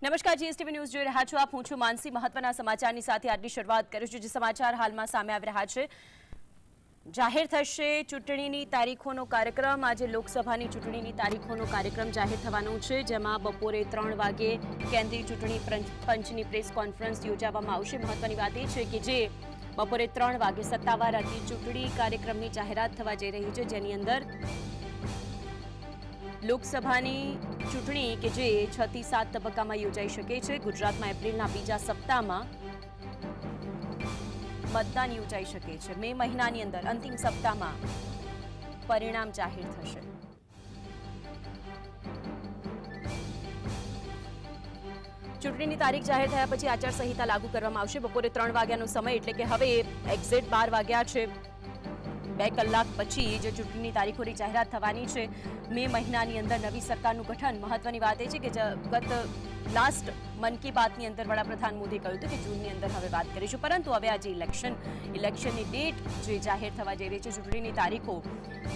નમસ્કાર, GSTV news જોઈ રહ્યા છો આપ. હું છું માનસી. મહત્વના સમાચારની સાથે આજની શરૂઆત કરું છું. જે સમાચાર હાલમાં સામે આવી રહ્યા છે. જાહેર થશે ચૂંટણીની તારીખોનો કાર્યક્રમ. આજે લોકસભાની ચૂંટણીની તારીખોનો કાર્યક્રમ જાહેર થવાનો છે, જેમાં બપોરે 3 વાગે કેન્દ્રીય ચૂંટણી પંચની પ્રેસ કોન્ફરન્સ યોજવામાં આવશે. મહત્વની વાત એ છે કે જે બપોરે 3 વાગે સત્તાવાર ચૂંટણી કાર્યક્રમની જાહેરાત થવા જઈ રહી છે, જેની અંદર લોકસભાની ચૂંટણી કે જે 6 થી 7 તબક્કામાં યોજાઈ શકે છે. ગુજરાતમાં એપ્રિલના બીજા સપ્તાહમાં મતદાન યોજાઈ શકે છે. મે મહિનાની અંદર અંતિમ સપ્તાહમાં પરિણામ જાહેર થશે. ચૂંટણીની તારીખ જાહેર થયા પછી આચારસંહિતા લાગુ કરવામાં આવશે. બપોરે 3 વાગ્યાનો સમય, એટલે કે હવે એક્ઝેક્ટ 12 વાગ્યા છે. 2 કલાક પછી જે ચૂંટણીની તારીખોની જાહેરાત થવાની છે. મે મહિનાની અંદર નવી સરકારનું ગઠન. મહત્વની વાત એ છે કે ગત લાસ્ટ મન કી બાતની અંદર વડાપ્રધાન મોદીએ કહ્યું હતું કે જૂનની અંદર હવે વાત કરીશું, પરંતુ હવે આજે ઇલેક્શનની ડેટ જે જાહેર થવા જઈ રહી છે, ચૂંટણીની તારીખો,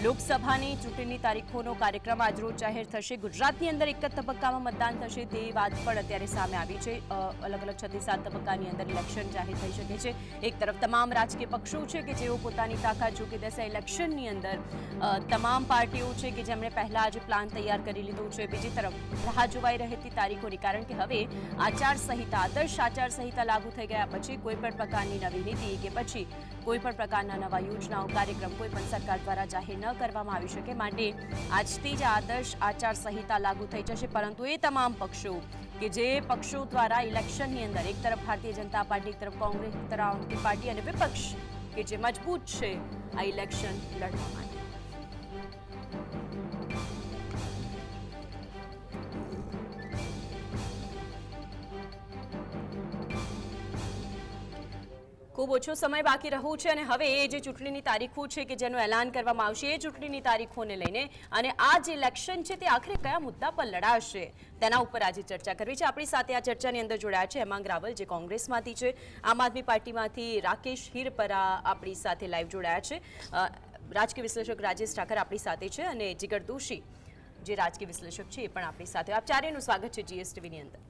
લોકસભાની ચૂંટણીની તારીખોનો કાર્યક્રમ આજરોજ જાહેર થશે. ગુજરાતની અંદર એક જ તબક્કામાં મતદાન થશે તે વાત પણ અત્યારે સામે આવી છે. અલગ અલગ 6 થી 7 તબક્કાની અંદર ઇલેક્શન જાહેર થઈ શકે છે. એક તરફ તમામ રાજકીય પક્ષો છે કે જેઓ પોતાની તાકાત ઝૂકી દેશે ઇલેક્શનની અંદર. તમામ પાર્ટીઓ છે કે જેમણે પહેલા જ પ્લાન તૈયાર કરી લીધો છે. બીજી તરફ રાહ જોવાઈ રહેતી તારીખોની, કારણ કે હવે આદર્શ આચારસંહિતા લાગુ થઈ ગયા પછી કોઈપણ પ્રકારની નવી નીતિ કે પછી કોઈપણ પ્રકારના નવા યોજનાઓ, કાર્યક્રમ કોઈપણ સરકાર દ્વારા જાહેર ન કરવામાં આવી શકે. માટે આજથી જ આદર્શ આચારસંહિતા લાગુ થઈ જશે. પરંતુ એ તમામ પક્ષો કે જે પક્ષો દ્વારા ઇલેક્શનની અંદર એક તરફ ભારતીય જનતા પાર્ટી, એક તરફ કોંગ્રેસ, એક તરફ આમ આદમી પાર્ટી અને વિપક્ષ કે જે મજબૂત છે આ ઇલેક્શન લડવા માટે. ખૂબ ઓછો સમય બાકી રહ્યો છે અને હવે એ જે ચૂંટણીની તારીખો છે કે જેનું એલાન કરવામાં આવશે, એ ચૂંટણીની તારીખોને લઈને અને આ જે ઇલેક્શન છે તે આખરે કયા મુદ્દા પર લડાશે તેના ઉપર આજે ચર્ચા કરવી છે. આપણી સાથે આ ચર્ચાની અંદર જોડાયા છે હેમાંગ રાવલ, જે કોંગ્રેસમાંથી છે, આમ આદમી પાર્ટીમાંથી રાકેશ હિરપરા આપણી સાથે લાઈવ જોડાયા છે, રાજકીય વિશ્લેષક રાજેશ ઠાકર આપણી સાથે છે અને જીગર દોશી જે રાજકીય વિશ્લેષક છે એ પણ આપણી સાથે. આપ ચારેયનું સ્વાગત છે જીએસટીવીની અંદર.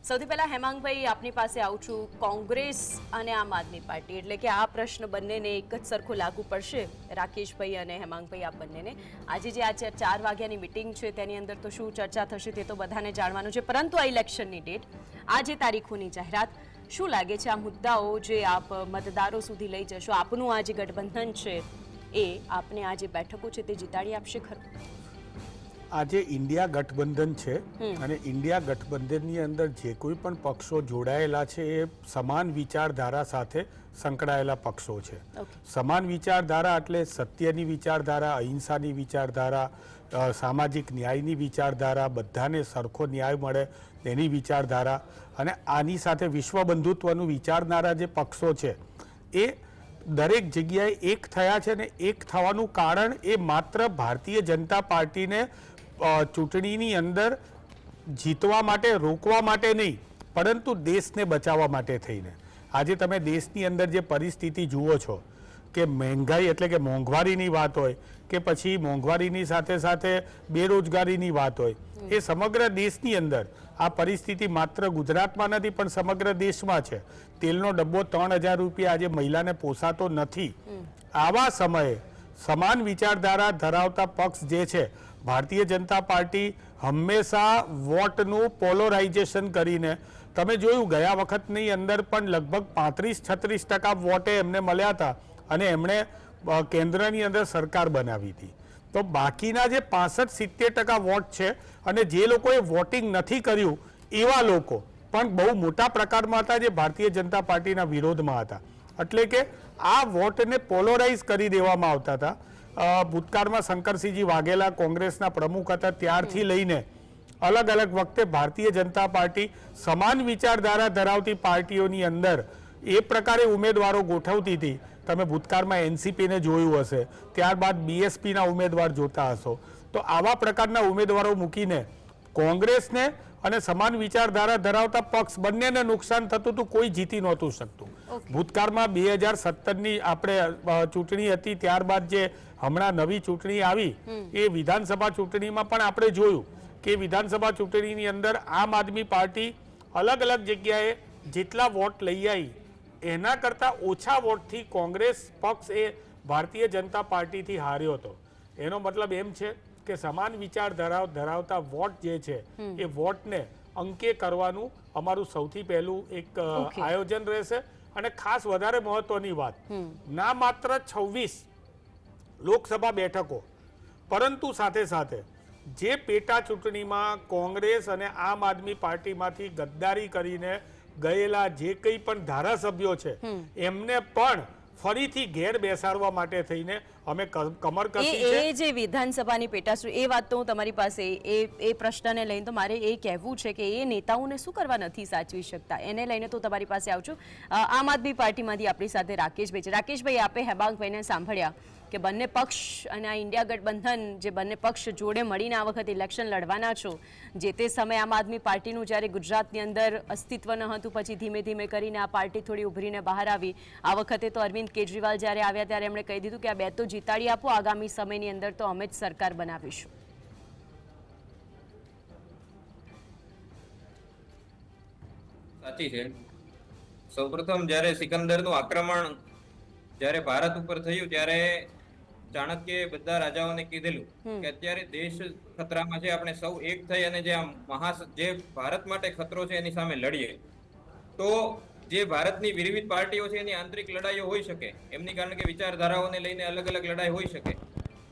સૌથી પહેલા હેમાંગભાઈ આપની પાસે આવું છું. કોંગ્રેસ અને આમ આદમી પાર્ટી, એટલે કે આ પ્રશ્ન બંનેને એક જ સરખો લાગુ પડશે, રાકેશભાઈ અને હેમાંગભાઈ આપ બંનેને. આજે જે આ 4 વાગ્યાની મિટિંગ છે તેની અંદર તો શું ચર્ચા થશે તે તો બધાને જાણવાનું છે, પરંતુ આ ઇલેક્શનની ડેટ, આ જે તારીખોની જાહેરાત, શું લાગે છે આ મુદ્દાઓ જે આપ મતદારો સુધી લઈ જશો? આપનું આ જે ગઠબંધન છે એ આપને આ જે બેઠકો છે તે જીતાડી આપશે ખરું? આજે ઇન્ડિયા ગઠબંધન છે અને ઇન્ડિયા ગઠબંધનની અંદર જે કોઈ પણ પક્ષો જોડાયેલા છે એ સમાન વિચારધારા સાથે સંકળાયેલા પક્ષો છે. સમાન વિચારધારા એટલે સત્યની વિચારધારા, અહિંસાની વિચારધારા, સામાજિક ન્યાયની વિચારધારા, બધાને સરખો ન્યાય મળે તેની વિચારધારા, અને આની સાથે વિશ્વ બંધુત્વનું વિચારનારા જે પક્ષો છે એ દરેક જગ્યાએ એક થયા છે. ને એક થવાનું કારણ એ માત્ર ભારતીય જનતા પાર્ટીને ચૂંટણીની અંદર જીતવા માટે, રોકવા માટે નહીં, પરંતુ દેશને બચાવવા માટે થઈને. આજે તમે દેશની અંદર જે પરિસ્થિતિ જુઓ છો કે મહેંગાઈ એટલે કે મોંઘવારીની વાત હોય કે પછી મોંઘવારીની સાથે સાથે બેરોજગારીની વાત હોય, એ સમગ્ર દેશની અંદર આ પરિસ્થિતિ માત્ર ગુજરાતમાં નથી પણ સમગ્ર દેશમાં છે. તેલનો ડબ્બો 3000 રૂપિયા આજે મહિલાને પોસાતો નથી. આવા સમયે સમાન વિચારધારા ધરાવતા પક્ષ જે છે ભારતીય જનતા પાર્ટી હંમેશા વોટનું પોલરાઇઝેશન કરીને, તમે જોયું ગયા વખતની અંદર પણ લગભગ 35-36% વોટે એમને મળ્યા હતા અને એમણે કેન્દ્રની અંદર સરકાર બનાવી હતી. તો બાકીના જે 65-70% વોટ છે અને જે લોકોએ વોટિંગ નથી કર્યું એવા લોકો પણ બહુ મોટા પ્રકારમાં હતા જે ભારતીય જનતા પાર્ટીના વિરોધમાં હતા. એટલે કે આ વોટને પોલરાઇઝ કરી દેવામાં આવતા હતા. ભૂતકાળમાં શંકરસિંહજી વાઘેલા કોંગ્રેસના પ્રમુખ હતા ત્યારથી લઈને અલગ અલગ વખતે ભારતીય જનતા પાર્ટી સમાન વિચારધારા ધરાવતી પાર્ટીઓની અંદર એ પ્રકારે ઉમેદવારો ગોઠવતી હતી. તમે ભૂતકાળમાં એનસીપીને જોયું હશે, ત્યારબાદ બીએસપીના ઉમેદવાર જોતા હશો. તો આવા પ્રકારના ઉમેદવારો મૂકીને કોંગ્રેસને અને સમાન વિચારધારા ધરાવતા પક્ષ બંનેને નુકસાન થતું હતું, કોઈ જીતી નહોતું શકતું. ભૂતકાળમાં 2017ની આપણે ચૂંટણી હતી, ત્યારબાદ જે હમણાં નવી ચૂંટણી આવી એ વિધાનસભા ચૂંટણીમાં પણ આપણે જોયું કે વિધાનસભા ચૂંટણીની અંદર આમ આદમી પાર્ટી અલગ અલગ જગ્યાએ જેટલા વોટ લઈ આવી એના કરતાં ઓછા વોટથી કોંગ્રેસ પક્ષ એ ભારતીય જનતા પાર્ટીથી હાર્યો હતો. એનો મતલબ એમ છે કે સમાન વિચાર ધરાવતા વોટ જે છે એ વોટને અંકે કરવાનું અમારું સૌથી પહેલું એક આયોજન રહેશે. અને ખાસ વધારે મહત્વની વાત, ના માત્ર 26 લોકસભા બેઠકો પરંતુ સાથે સાથે જે પેટા ચૂંટણીમાં કોંગ્રેસ અને આમ આદમી પાર્ટીમાંથી ગદ્દારી કરીને ગયેલા જે કંઈ પણ ધારાસભ્યો છે એમને પણ ફરીથી ઘેર બેસાડવા માટે થઈને અમે કમર કસી છે. એ જે વિધાનસભાની પેટાચૂંટણી, એ વાત તો હું તમારી પાસે એ પ્રશ્નને લઈને તો મારે એ કહેવું છે કે એ નેતાઓને શું કરવા નથી સાચવી શકતા, એને લઈને તો તમારી પાસે આવું છું. આમ આદમી પાર્ટીમાંથી આપણી સાથે રાકેશભાઈ છે. રાકેશભાઈ, આપે હેબાંગભાઈને સાંભળ્યા કે બંને પક્ષ અને આ ઇન્ડિયા ગઠબંધન જે બંને પક્ષ જોડે મળીને આ વખતે ઇલેક્શન લડવાના છો. જે તે સમયે આમ આદમી પાર્ટીનું જ્યારે ગુજરાતની અંદર અસ્તિત્વ ન હતું, પછી ધીમે ધીમે કરીને આ પાર્ટી થોડી ઉભરીને બહાર આવી. આ વખતે તો અરવિંદ કેજરીવાલ જ્યારે આવ્યા ત્યારે એમણે કહી દીધું કે આ બે તો જીતાડી આપો, આગામી સમયની અંદર તો અમે જ સરકાર બનાવીશું. સાચી છે. સૌપ્રથમ જ્યારે સિકંદરનું આક્રમણ જ્યારે ભારત ઉપર થયું ત્યારે ચાણક્યએ બધા રાજાઓને કીધેલું કે અત્યારે દેશ ખતરામાં છે, આપણે સૌ એક થઈ અને જે ભારત માટે ખતરો છે એની સામે લડીએ. તો જે ભારતની વિવિધ પાર્ટીઓ છે એની આંતરિક લડાઈઓ હોઈ શકે, એમની કારણ કે વિચારધારાઓને લઈને અલગ અલગ લડાઈ હોઈ શકે,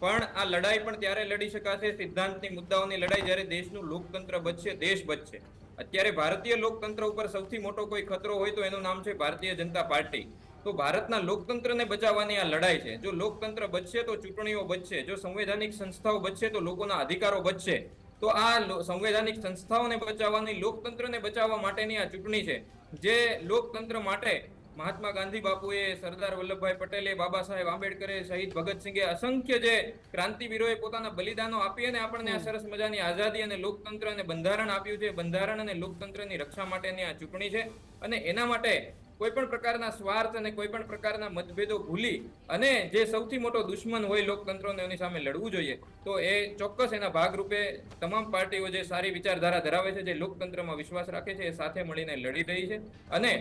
પણ આ લડાઈ પણ ત્યારે લડી શકાશે સિદ્ધાંતની મુદ્દાઓની લડાઈ જ્યારે દેશનું લોકતંત્ર બચશે, દેશ બચશે. અત્યારે ભારતીય લોકતંત્ર ઉપર સૌથી મોટો કોઈ ખતરો હોય તો એનું નામ છે ભારતીય જનતા પાર્ટી. તો ભારતના લોકતંત્રને બચાવવાની આ લડાઈ છે. જો લોકતંત્ર બચશે તો ચૂંટણીઓ બચશે, જો સંવૈધાનિક સંસ્થાઓ બચશે તો લોકોના અધિકારો બચશે. તો આ સંવૈધાનિક સંસ્થાઓને બચાવવાની, લોકતંત્રને બચાવવા માટેની આ ચૂંટણી છે. જે લોકતંત્ર માટે મહાત્મા ગાંધી બાપુએ, સરદાર વલ્લભભાઈ પટેલે, બાબા સાહેબ આંબેડકરે, શહીદ ભગતસિંહે, અસંખ્ય જે ક્રાંતિવીરોએ પોતાના બલિદાનો આપી અને આપણને આ સરસ મજાની આઝાદી અને લોકતંત્ર અને બંધારણ આપ્યું છે. બંધારણ અને લોકતંત્રની રક્ષા માટેની આ ચૂંટણી છે અને એના માટે કોઈ પણ પ્રકારના સ્વાર્થ અને કોઈ પણ પ્રકારના મતભેદો ભૂલી અને જે સૌથી મોટો દુશ્મન હોય લોકતંત્રને એની સામે લડવું જોઈએ. તો એ ચોક્કસ એના ભાગરૂપે તમામ પાર્ટીઓ જે સારી વિચારધારા ધરાવે છે, જે લોકતંત્રમાં વિશ્વાસ રાખે છે, એ સાથે મળીને લડી રહી છે અને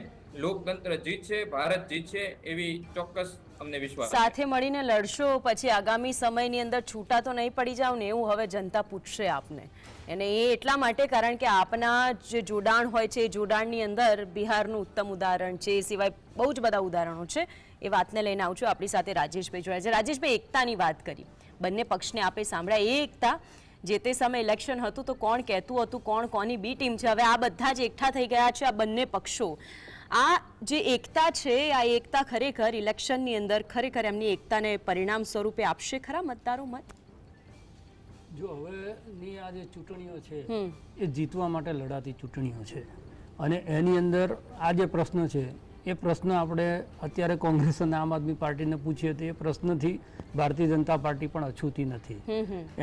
લોકતંત્ર જીતશે, ભારત જીતશે એવી ચોક્કસ અમને વિશ્વાસ. સાથે મળીને લડશો, પછી આગામી સમયની અંદર છૂટા તો નહીં પડી જાવ ને એવું હવે જનતા પૂછશે આપને. અને એ એટલા માટે કારણ કે આપના જે જોડાણ હોય છે એ જોડાણની અંદર બિહારનું ઉત્તમ ઉદાહરણ છે, એ સિવાય બહુ જ બધા ઉદાહરણો છે. એ વાતને લઈને આવું છું. આપણી સાથે રાજેશભાઈ જોડાયા છે. રાજેશભાઈ, એકતાની વાત કરી, બંને પક્ષને આપે સાંભળ્યા. એ એકતા જે તે સમયે ઇલેક્શન હતું તો કોણ કહેતું હતું કોણ કોની બી ટીમ છે, હવે આ બધા જ એકઠા થઈ ગયા છે, આ બંને પક્ષો. આ જે એકતા છે, આ એકતા ખરેખર ઇલેક્શનની અંદર ખરેખર એમની એકતાને પરિણામ સ્વરૂપે આપશે ખરા મતદારો મત? જો હવેની આ જે ચૂંટણીઓ છે એ જીતવા માટે લડાતી ચૂંટણીઓ છે અને એની અંદર આ જે પ્રશ્ન છે એ પ્રશ્ન આપણે અત્યારે કોંગ્રેસ અને આમ આદમી પાર્ટીને પૂછીએ તો એ પ્રશ્નથી ભારતીય જનતા પાર્ટી પણ અછૂતી નથી.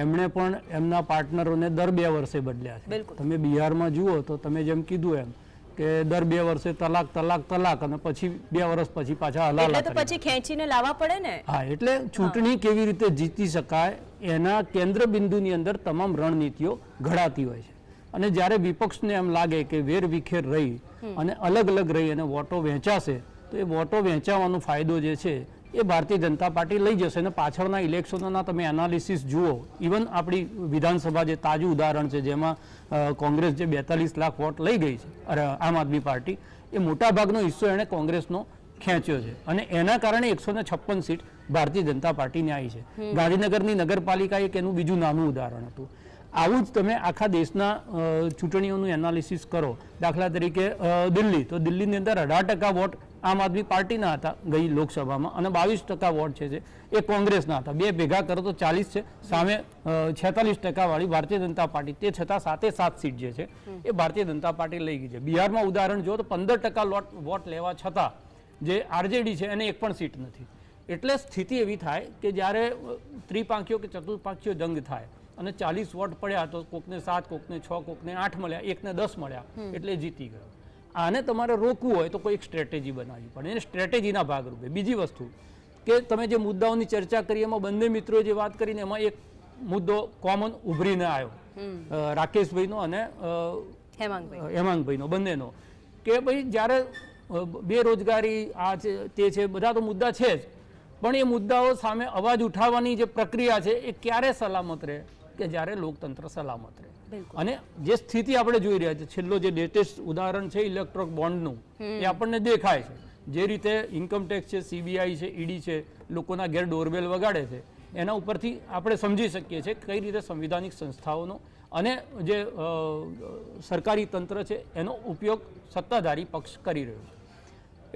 એમણે પણ એમના પાર્ટનરોને દર 2 વર્ષે બદલ્યા છે. તમે બિહારમાં જુઓ તો તમે જેમ કીધું એમ કે દર 2 વર્ષે તલાક તલાક તલાક અને પછી 2 વર્ષ પછી પાછા હલાલા. એટલે તો પછી ખેંચીને લાવવા પડે ને. હા, એટલે ચૂંટણી કેવી રીતે જીતી શકાય એના કેન્દ્ર બિંદુની અંદર તમામ રણનીતિઓ ઘડાતી હોય છે. અને જ્યારે વિપક્ષને એમ લાગે કે વેર વિખેર રહી અને અલગ અલગ રહી અને વોટો વહેંચાશે તો એ વોટો વહેંચાવાનો ફાયદો જે છે એ ભારતીય જનતા પાર્ટી લઈ જશે. અને પાછળના ઇલેક્શનોના તમે એનાલિસિસ જુઓ, ઇવન આપણી વિધાનસભા જે તાજું ઉદાહરણ છે જેમાં કોંગ્રેસ જે 42 લાખ વોટ લઈ ગઈ છે, આમ આદમી પાર્ટી, એ મોટાભાગનો હિસ્સો એણે કોંગ્રેસનો ખેંચ્યો છે અને એના કારણે 156 સીટ ભારતીય જનતા પાર્ટીને આવી છે. ગાંધીનગરની નગરપાલિકા એક એનું બીજું નાનું ઉદાહરણ હતું. આવું જ તમે આખા દેશના ચૂંટણીઓનું એનાલિસિસ કરો. દાખલા તરીકે દિલ્હી, તો દિલ્હીની અંદર 18% વોટ આમ આદમી પાર્ટીના હતા ગઈ લોકસભામાં અને 22% વોટ છે એ કોંગ્રેસના હતા. બે ભેગા કરો તો 40 છે, સામે 46% વાળી ભારતીય જનતા પાર્ટી. તે છતાં 7 સીટ જે છે એ ભારતીય જનતા પાર્ટી લઈ ગઈ છે. બિહારમાં ઉદાહરણ જુઓ તો 15% વોટ લેવા છતાં જે આરજેડી છે એને એક પણ સીટ નથી. એટલે સ્થિતિ એવી થાય કે જ્યારે ત્રિપાંખીઓ કે ચતુર્પાંખીઓ જંગ થાય અને 40 વોટ પડ્યા તો કોકને 7, કોકને 6, કોકને 8 મળ્યા, એકને 10 મળ્યા એટલે જીતી ગયો. આને તમારે રોકવું હોય તો કોઈ એક સ્ટ્રેટેજી બનાવવી પડે. એને સ્ટ્રેટેજીના ભાગરૂપે બીજી વસ્તુ કે તમે જે મુદ્દાઓની ચર્ચા કરી એમાં બંને મિત્રોએ જે વાત કરીને એમાં એક મુદ્દો કોમન ઉભરીને આવ્યો રાકેશભાઈનો અને હેમાંગભાઈનો બંનેનો, કે ભાઈ જ્યારે બેરોજગારી આ છે તે છે બધા તો મુદ્દા છે જ, પણ એ મુદ્દાઓ સામે અવાજ ઉઠાવવાની જે પ્રક્રિયા છે એ ક્યારે સલામત રહે કે જ્યારે લોકતંત્ર સલામત રહે. અને જે સ્થિતિ આપણે જોઈ રહ્યા છે, છેલ્લો જે લેટેસ્ટ ઉદાહરણ છે ઇલેક્ટ્રોક બોન્ડનું, એ આપણને દેખાય છે. જે રીતે ઇન્કમટેક્સ છે, સીબીઆઈ છે, ઈડી છે, લોકોના ઘેર ડોરબેલ વગાડે છે, એના ઉપરથી આપણે સમજી શકીએ છીએ કઈ રીતે સંવિધાનિક સંસ્થાઓનો અને જે સરકારી તંત્ર છે એનો ઉપયોગ સત્તાધારી પક્ષ કરી રહ્યો છે.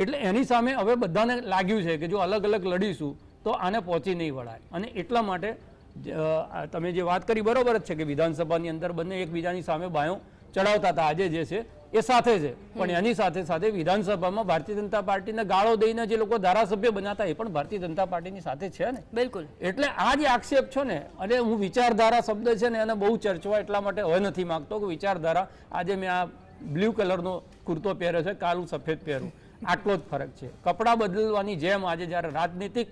એટલે એની સામે હવે બધાને લાગ્યું છે કે જો અલગ અલગ લડીશું તો આને પહોંચી નહીં વળાય. અને એટલા માટે તમે જે વાત કરી બરોબર જ છે કે વિધાનસભાની અંદર બંને એકબીજાની સામે બાયો ચડાવતા હતા. આજે જે છે એ સાથે છે, પણ એની સાથે સાથે વિધાનસભામાં ભારતીય જનતા પાર્ટીને ગાળો દઈને જે લોકો ધારાસભ્ય બનાતા એ પણ ભારતીય જનતા પાર્ટીની સાથે છે ને. બિલકુલ. એટલે આ જે આક્ષેપ છો ને, અને હું વિચારધારા શબ્દ છે ને એને બહુ ચર્ચવા એટલા માટે હવે નથી માંગતો કે વિચારધારા, આજે મેં આ બ્લુ કલરનો કુર્તો પહેર્યો છે, કાલ હું સફેદ પહેરું, આટલો જ ફરક છે. કપડાં બદલવાની જેમ આજે જ્યારે રાજનીતિક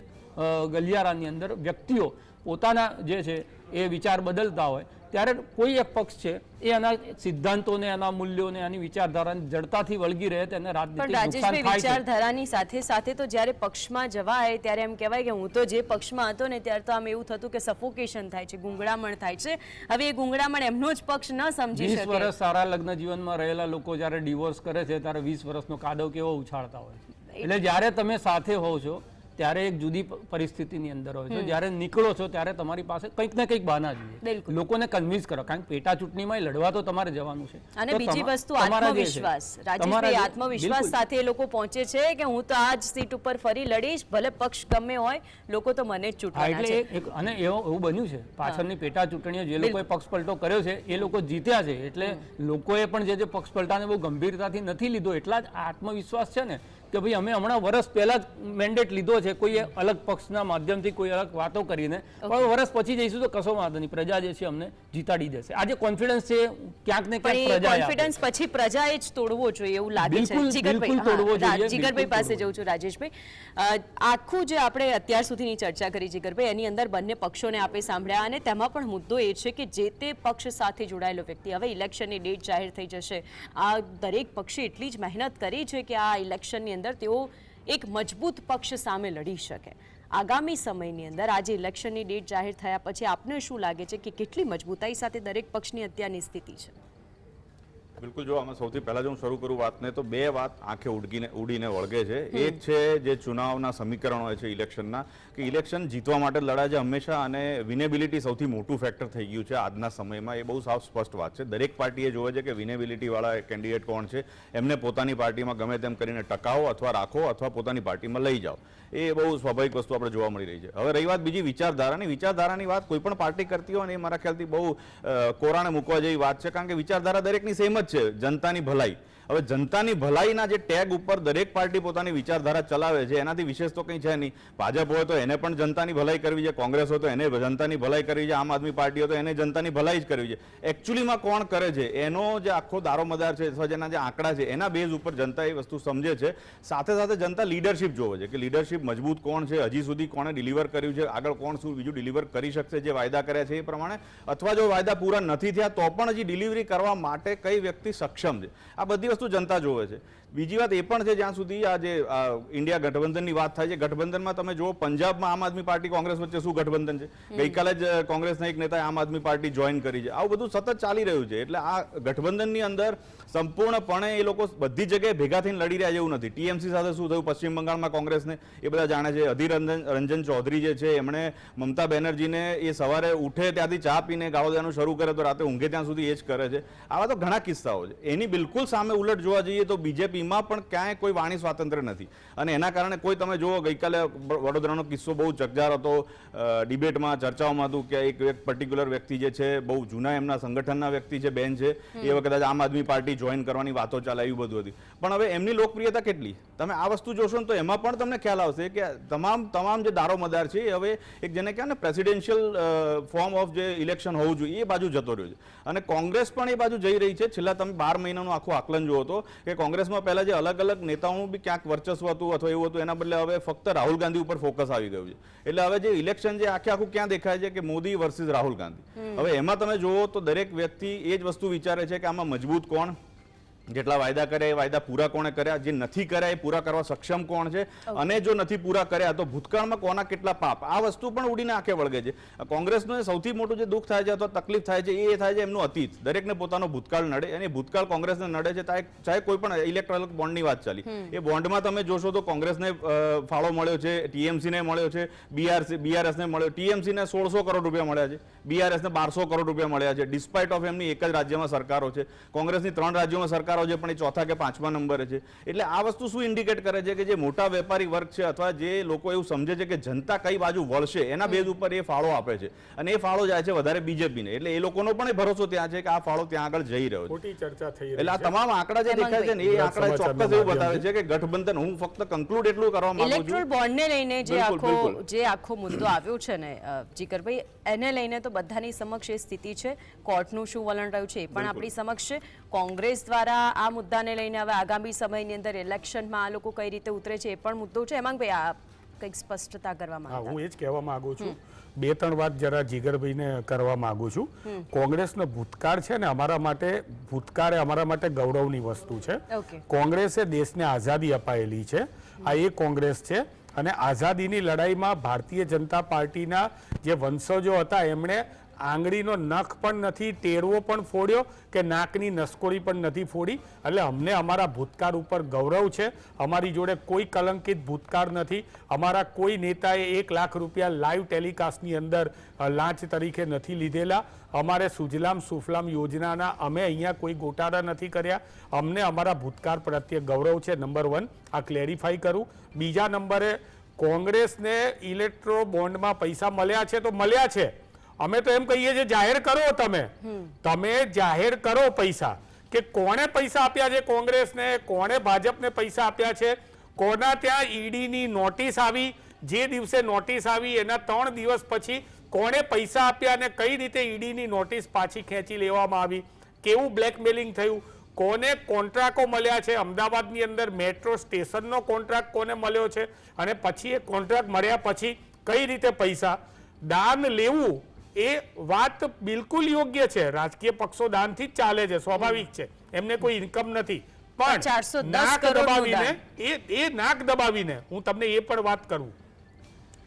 ગલિયારાની અંદર વ્યક્તિઓ પોતાના જે છે એ વિચાર બદલતા હોય ત્યારે કોઈ એક પક્ષ છે એ એના સિદ્ધાંતોને, એના મૂલ્યોને, એની વિચારધારાની જડતાથી વળગી રહે તેને રાજનીતિક નુકસાન થાય છે. વિચારધારાની સાથે સાથે તો જ્યારે પક્ષમાં જવાય ત્યારે એમ કહેવાય કે હું તો જે પક્ષમાં હતો ને ત્યારે તો આમ એવું થતું કે સફોકેશન થાય છે, ગુંગળામણ થાય છે. હવે એ ગુંગળામણ એમનો જ પક્ષ ન સમજી શકે. 20 વર્ષ સારા લગ્ન જીવનમાં રહેલા લોકો જ્યારે ડિવોર્સ કરે છે ત્યારે 20 વર્ષનો કાદવ કેવો ઉછાળતા હોય છે. એટલે જ્યારે તમે સાથે હોવ છો ત્યારે એક જુદી પરિસ્થિતિની અંદર હોય છે, જ્યારે નીકળો છો ત્યારે તમારી પાસે કંઈક ને કંઈક બહાના જોઈએ, લોકોને કન્વિન્સ કરો. કારણ કે પેટા ચૂંટણીમાં લડવા તો તમારે જવાનું છે. અને બીજી વસ્તુ આત્મવિશ્વાસ. રાજેશભાઈ, આત્મવિશ્વાસ સાથે એ લોકો પહોંચે છે કે હું તો આ જ સીટ ઉપર ફરી લડીશ, ભલે પક્ષ ગમે હોય, લોકો તો મને જ ચૂંટવાના છે. અને એવું બન્યું છે પાછળની પેટા ચૂંટણીઓ જે લોકોએ પક્ષ પલટો કર્યો છે એ લોકો જીત્યા છે. એટલે લોકોએ પણ જે પક્ષ પલટાને બહુ ગંભીરતાથી નથી લીધો. એટલા જ આત્મવિશ્વાસ છે ને કે ભાઈ અમે હમણાં વર્ષ પહેલા જ મેન્ડેટ લીધો છે, કોઈ અલગ પક્ષના માધ્યમથી કોઈ અલગ વાતો કરીને, પણ વર્ષ પછી જઈશું તો કશો વાંધો નહીં, પ્રજા જે છે અમને જીતાડી દેશે. આજે કોન્ફિડન્સ છે ક્યાંક ને ક્યાંક પ્રજા, કોન્ફિડન્સ પછી પ્રજાએ જ તોડવો જોઈએ એવું લાગે છે. જીગરભાઈ પાસે જઉં છું. રાજેશભાઈ, આખું જે આપણે અત્યાર સુધીની ચર્ચા કરી જીગરભાઈ, એની અંદર બંને પક્ષોને આપણે સાંભળ્યા અને તેમાં પણ મુદ્દો એ છે કે જે તે પક્ષ સાથે જોડાયેલો વ્યક્તિ, હવે ઇલેક્શનની ડેટ જાહેર થઈ જશે, આ દરેક પક્ષે એટલી જ મહેનત કરી છે કે આ ઇલેક્શનની અંદર તેઓ એક મજબૂત પક્ષ સામે લડી શકે. આગામી સમયની અંદર આજે ઇલેક્શનની ડેટ જાહેર થયા પછી આપને શું લાગે છે કે કેટલી મજબૂતાઈ સાથે દરેક પક્ષની અત્યારની સ્થિતિ છે? બિલકુલ, જો આમાં સૌથી પહેલા જો હું શરૂ કરું વાતને, તો બે વાત આંખે ઉડીને વળગે છે. એક છે જે ચુનાવના સમીકરણ હોય છે ઇલેક્શનના, કે ઇલેક્શન જીતવા માટે લડાય છે હંમેશા, અને વિનેબિલિટી સૌથી મોટું ફેક્ટર થઈ ગયું છે આજના સમયમાં. એ બહુ સાવ સ્પષ્ટ વાત છે. દરેક પાર્ટીએ જોવે છે કે વિનેબિલિટીવાળા કેન્ડિડેટ કોણ છે, એમને પોતાની પાર્ટીમાં ગમે તેમ કરીને ટકાવો અથવા રાખો અથવા પોતાની પાર્ટીમાં લઈ જાઓ. એ બહુ સ્વાભાવિક વસ્તુ આપણે જોવા મળી રહી છે. હવે રહી વાત બીજી વિચારધારાની વાત કોઈ પણ પાર્ટી કરતી હોય ને, એ મારા ખ્યાલથી બહુ કોરાણે મૂકવા જેવી વાત છે. કારણ કે વિચારધારા દરેકની સેમ જ છે, જનતાની ભલાઈ. હવે જનતાની ભલાઈના જે ટેગ ઉપર દરેક પાર્ટી પોતાની વિચારધારા ચલાવે છે, એનાથી વિશેષ તો કંઈ છે નહીં. ભાજપ હોય તો એને પણ જનતાની ભલાઈ કરવી છે, કોંગ્રેસ હોય તો એને જનતાની ભલાઈ કરવી છે, આમ આદમી પાર્ટી હોય તો એને જનતાની ભલાઈ જ કરવી છે. એકચ્યુઅલીમાં કોણ કરે છે એનો જે આખો દારોમદાર છે અથવા જેના જે આંકડા છે એના બેઝ ઉપર જનતા એ વસ્તુ સમજે છે. સાથે સાથે જનતા લીડરશિપ જોવે છે કે લીડરશિપ મજબૂત કોણ છે, હજી સુધી કોણે ડિલિવર કર્યું છે, આગળ કોણ શું બીજું ડિલિવર કરી શકશે જે વાયદા કર્યા છે એ પ્રમાણે, અથવા જો વાયદા પૂરા નથી થયા તો પણ હજી ડિલિવરી કરવા માટે કઈ વ્યક્તિ સક્ષમ છે. આ બધી વસ્તુ જનતા જોવે છે. બીજી વાત એ પણ છે, જ્યાં સુધી આ જે ઇન્ડિયા ગઠબંધનની વાત થાય છે, ગઠબંધનમાં તમે જુઓ પંજાબમાં આમ આદમી પાર્ટી કોંગ્રેસ વચ્ચે શું ગઠબંધન છે. ગઈકાલે જ કોંગ્રેસના એક નેતાએ આમ આદમી પાર્ટી જોઈન કરી છે. આવું બધું સતત ચાલી રહ્યું છે. એટલે આ ગઠબંધનની અંદર સંપૂર્ણપણે એ લોકો બધી જગ્યાએ ભેગા થઈને લડી રહ્યા જેવું નથી. ટીએમસી સાથે શું થયું પશ્ચિમ બંગાળમાં કોંગ્રેસને, એ બધા જાણે છે. અધીર રંજન ચૌધરી જે છે એમણે મમતા બેનર્જીને એ સવારે ઉઠે ત્યાંથી ચા પીને ગાળો દેવાનું શરૂ કરે તો રાતે ઊંઘે ત્યાં સુધી એ જ કરે છે. આવા તો ઘણા કિસ્સાઓ છે. એની બિલકુલ સામે ઉલટ જોવા જઈએ તો બીજેપીમાં પણ ક્યાંય કોઈ વાણી સ્વાતંત્ર્ય નથી. અને એના કારણે કોઈ તમે જુઓ, ગઈકાલે વડોદરાનો કિસ્સો બહુ ચકજાર હતો, ડિબેટમાં ચર્ચાઓમાં હતું કે એક પર્ટિક્યુલર વ્યક્તિ જે છે બહુ જૂના એમના સંગઠનના વ્યક્તિ છે, બેન છે, એ વખતે આમ આદમી પાર્ટી જોઈન કરવાની વાતો ચાલે, એવું બધું હતી. પણ હવે એમની લોકપ્રિયતા કેટલી તમે આ વસ્તુ જોશો ને તો એમાં પણ તમને ખ્યાલ આવશે કે તમામ જે દારોમદાર છે એ હવે એક જેને કહેવાય ને પ્રેસિડેન્શિયલ ફોર્મ ઓફ જે ઇલેક્શન હોવું જોઈએ એ બાજુ જતો રહ્યો છે. અને કોંગ્રેસ પણ એ બાજુ જઈ રહી છે. છેલ્લા તમે 12 મહિનાનું આખું આકલન જુઓ તો કે કોંગ્રેસમાં પહેલા જે અલગ અલગ નેતાઓનું બી ક્યાંક વર્ચસ્વ હતું અથવા એવું હતું, એના બદલે હવે ફક્ત રાહુલ ગાંધી ઉપર ફોકસ આવી ગયું છે. એટલે હવે જે ઇલેક્શન જે આખું ક્યાં દેખાય છે કે મોદી વર્સિસ રાહુલ ગાંધી. હવે એમાં તમે જુઓ તો દરેક વ્યક્તિ એ જ વસ્તુ વિચારે છે કે આમાં મજબૂત કોણ, જેટલા વાયદા કર્યા એ વાયદા પૂરા કોણે કર્યા, જે નથી કર્યા એ પૂરા કરવા સક્ષમ કોણ છે, અને જો નથી પૂરા કર્યા તો ભૂતકાળમાં કોના કેટલા પાપ, આ વસ્તુ પણ ઉડીને આંખે વળગે છે. કોંગ્રેસનું સૌથી મોટું જે દુઃખ થાય છે અથવા તકલીફ થાય છે એ થાય છે એમનું અતીત. દરેકને પોતાનો ભૂતકાળ નડે, અને ભૂતકાળ કોંગ્રેસને નડે છે. ચાહે કોઈ પણ ઇલેક્ટ્રોનિક બોન્ડની વાત ચાલી, એ બોન્ડમાં તમે જોશો તો કોંગ્રેસને ફાળો મળ્યો છે, ટીએમસીને મળ્યો છે, બીઆરએસને મળ્યો. ટીએમસીને 1600 કરોડ રૂપિયા મળ્યા છે, બીઆરએસને 1200 કરોડ રૂપિયા મળ્યા છે, ડિસ્પાઇટ ઓફ એમની એક જ રાજ્યમાં સરકારો છે. કોંગ્રેસની 3 રાજ્યોમાં સરકારો છે, પણ એ 4થા કે 5મા નંબરે છે. એટલે આ વસ્તુ શું ઇન્ડિકેટ કરે છે કે જે મોટા વેપારી વર્ગ છે અથવા જે લોકો એવું સમજે છે કે જનતા કઈ બાજુ વળશે એના બેઝ ઉપર એ ફાળો આપે છે, અને એ ફાળો જાય છે વધારે બીજેપીને. એટલે એ લોકોનો પણ એ ભરોસો ત્યાં છે કે આ ફાળો ત્યાં આગળ જઈ રહ્યો છે. ખોટી ચર્ચા થઈ રહી એટલે આ છે. તમામ આંકડા જે દેખાય છે ને એ આંકડા ચોક્કસ એવું બતાવે છે કે ગઠબંધન, હું ફક્ત કન્ક્લુડ એટલું કરવા માંગુ ઇલેક્ટ્રોલ છું, બોન્ડને લઈને બિલકુલ. જે આખો મુદ્દો આવ્યો છે ને જીકરભાઈ, એને લઈને તો બધાની સમક્ષ એ સ્થિતિ છે. કોર્ટનું શું વલણ રહ્યું છે એ પણ આપણી સમક્ષ છે. કોંગ્રેસ દ્વારા આ મુદ્દાને લઈને હવે આગામી સમયની અંદર ઇલેક્શનમાં આ લોકો કઈ રીતે ઉતરે છે એ પણ મુદ્દો છે. હેમાંગભાઈ, આ કંઈક સ્પષ્ટતા કરવા હા, માંગતા. હું એ જ કહેવા માંગુ છું. 2-3 વાત જરા જીગરભાઈને કરવા માંગુ છું. કોંગ્રેસનો ભૂતકાળ છે ને અમારા માટે ગૌરવની વસ્તુ છે. ઓકે. કોંગ્રેસે દેશને આઝાદી અપાયેલી છે. આ એ કોંગ્રેસ છે, અને આઝાદીની લડાઈમાં ભારતીય જનતા પાર્ટીના જે વંશજો હતા એમણે આંગળીનો નખ પણ નથી, ટેરવો પણ ફોડ્યો કે નાકની નસકોડી પણ નથી ફોડી. એટલે અમને અમારા ભૂતકાળ ઉપર ગૌરવ છે. અમારી જોડે કોઈ કલંકિત ભૂતકાળ નથી. અમારા કોઈ નેતાએ 1 લાખ રૂપિયા લાઈવ ટેલિકાસ્ટની અંદર લાંચ તરીકે નથી લીધેલા. અમારે સુજલામ સુફલામ યોજનાના અમે અહીંયા કોઈ ગોટાળા નથી કર્યા. અમને અમારા ભૂતકાળ પ્રત્યે ગૌરવ છે. નંબર 1 આ ક્લેરિફાઈ કરું. બીજા નંબરે કોંગ્રેસને ઇલેક્ટ્રો બોન્ડમાં પૈસા મળ્યા છે તો મળ્યા છે. અમે તો એમ કહીએ છીએ જાહેર કરો, તમે જાહેર કરો પૈસા, કે કોણે પૈસા આપ્યા છે કોંગ્રેસને, કોણે ભાજપને પૈસા આપ્યા છે, કોના ત્યાં ઈડીની નોટિસ આવી, જે દિવસે નોટિસ આવી એના 3 દિવસ પછી કોણે પૈસા આપ્યા અને કઈ રીતે ઈડીની નોટિસ પાછી ખેંચી લેવામાં આવી, કેવું બ્લેકમેલિંગ થયું, કોને કોન્ટ્રાક્ટો મળ્યા છે, અમદાવાદની અંદર મેટ્રો સ્ટેશનનો કોન્ટ્રાક્ટ કોને મળ્યો છે, અને પછી એ કોન્ટ્રાક્ટ મળ્યા પછી કઈ રીતે પૈસા દાન લેવું. એ વાત બિલકુલ યોગ્ય છે. રાજકીય પક્ષો દાનથી જ ચાલે છે, સ્વાભાવિક છે, એમને કોઈ ઇન્કમ નથી. પણ 410 નાક કરોડનું દબાવીને એ નાક દબાવીને હું તમને એ પણ વાત કરું,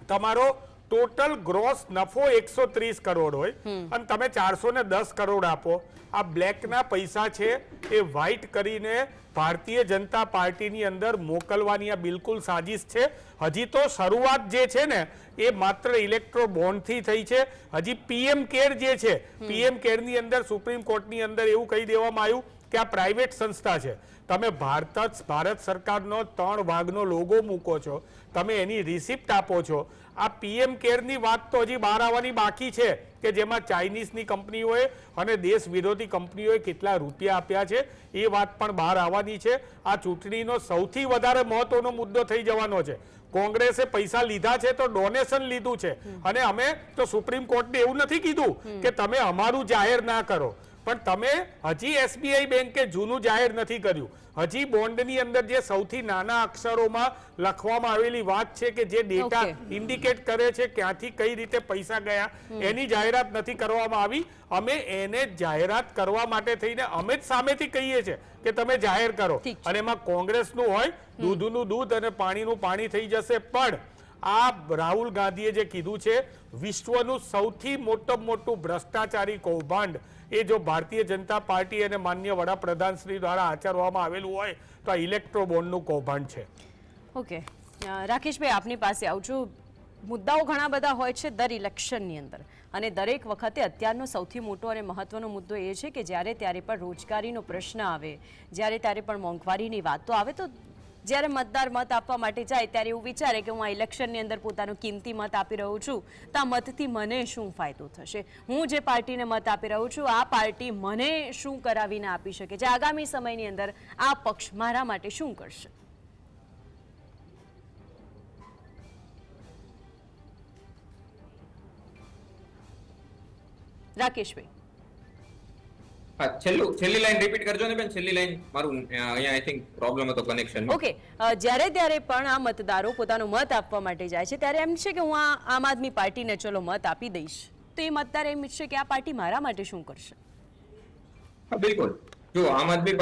તમારો ટોટલ ગ્રોસ નફો 130 કરોડ હોય અને તમે 410 કરોડ આપો. આ બ્લેકના પૈસા છે એ વ્હાઇટ કરીને ભારતીય જનતા પાર્ટીની અંદર મોકલવાની આ બિલકુલ સાજિશ છે. હજી તો શરૂઆત જે છે ને એ માત્ર ઇલેક્ટ્રો બોન્ડથી થઈ છે. હજી પીએમ કેર જે છે, પીએમ કેરની અંદર સુપ્રીમ કોર્ટની અંદર એવું કહી દેવામાં આવ્યું કે આ પ્રાઇવેટ સંસ્થા છે. તમે ભારત સરકારનો 3 ભાગનો લોગો મૂકો છો, તમે એની રિસિપ્ટ આપો છો. આ પીએમ કેરની વાત તો હજી બહાર આવવાની બાકી છે, કે જેમાં ચાઇનીઝની કંપનીઓએ અને દેશ વિરોધી કંપનીઓએ કેટલા રૂપિયા આપ્યા છે એ વાત પણ બહાર આવવાની છે. આ ચૂંટણીનો સૌથી વધારે મહત્વનો મુદ્દો થઈ જવાનો છે. કોંગ્રેસે પૈસા લીધા છે તો ડોનેશન લીધું છે, અને અમે તો સુપ્રીમ કોર્ટને એવું નથી કીધું કે તમે અમારું જાહેર ના કરો, પણ તમે હજી એસબીઆઈ બેંકે જૂનું જાહેર નથી કર્યું. હજી બોન્ડની અંદર જે સૌથી નાના અક્ષરોમાં લખવામાં આવેલી વાત છે કે જે ડેટા ઇન્ડિકેટ કરે છે ક્યાંથી કઈ રીતે પૈસા ગયા, એની જાહેરાત નથી કરવામાં આવી. અમે એને જાહેરાત કરવા માટે થઈને અમે જ સામેથી કહીએ છીએ કે તમે જાહેર કરો, અને એમાં કોંગ્રેસનું હોય દૂધનું દૂધ અને પાણીનું પાણી થઈ જશે. પણ આ રાહુલ ગાંધીએ જે કીધું છે, વિશ્વનું સૌથી મોટું ભ્રષ્ટાચારી કૌભાંડ એ જો ભારતીય જનતા પાર્ટી અને માન્ય વડાપ્રધાન શ્રી દ્વારા આચરવામાં આવેલું હોય તો આ ઇલેક્ટ્રો બોન્ડનું કૌભાંડ છે. ઓકે, રાકેશભાઈ આપની પાસે આવું છું. મુદ્દાઓ ઘણા બધા હોય છે દર ઇલેક્શનની અંદર, અને દરેક વખતે અત્યારનો સૌથી મોટો અને મહત્વનો મુદ્દો એ છે કે જ્યારે ત્યારે પણ રોજગારીનો પ્રશ્ન આવે, જ્યારે ત્યારે પણ મોંઘવારીની વાતો આવે, તો જ્યારે મતદાર મત આપવા માટે જાય ત્યારે એવું વિચારે કે હું આ ઇલેક્શનની અંદર પોતાનો કિંમતી મત આપી રહ્યો છું, તો આ મતથી મને શું ફાયદો થશે, હું જે પાર્ટીને મત આપી રહ્યો છું આ પાર્ટી મને શું કરાવીને આપી શકે છે, આગામી સમયની અંદર આ પક્ષ મારા માટે શું કરશે. રાકેશભાઈ, હા, છેલ્લી લાઈન રિપીટ કરજો ને બેન. છેલ્લી લાઈન મારું અહીંયા આઈ થિંક પ્રોબ્લેમ હતો કનેક્શન. ઓકે, જ્યારે ત્યારે પણ આ મતદારો પોતાનો મત આપવા માટે જાય છે ત્યારે એમ છે કે હું આ આમ આદમી પાર્ટીને ચલો મત આપી દઈશ, તો એ મતદાર એમ ઈચ્છે કે આ પાર્ટી મારા માટે શું કરશે? હા, બિલકુલ. જો આમ આદમી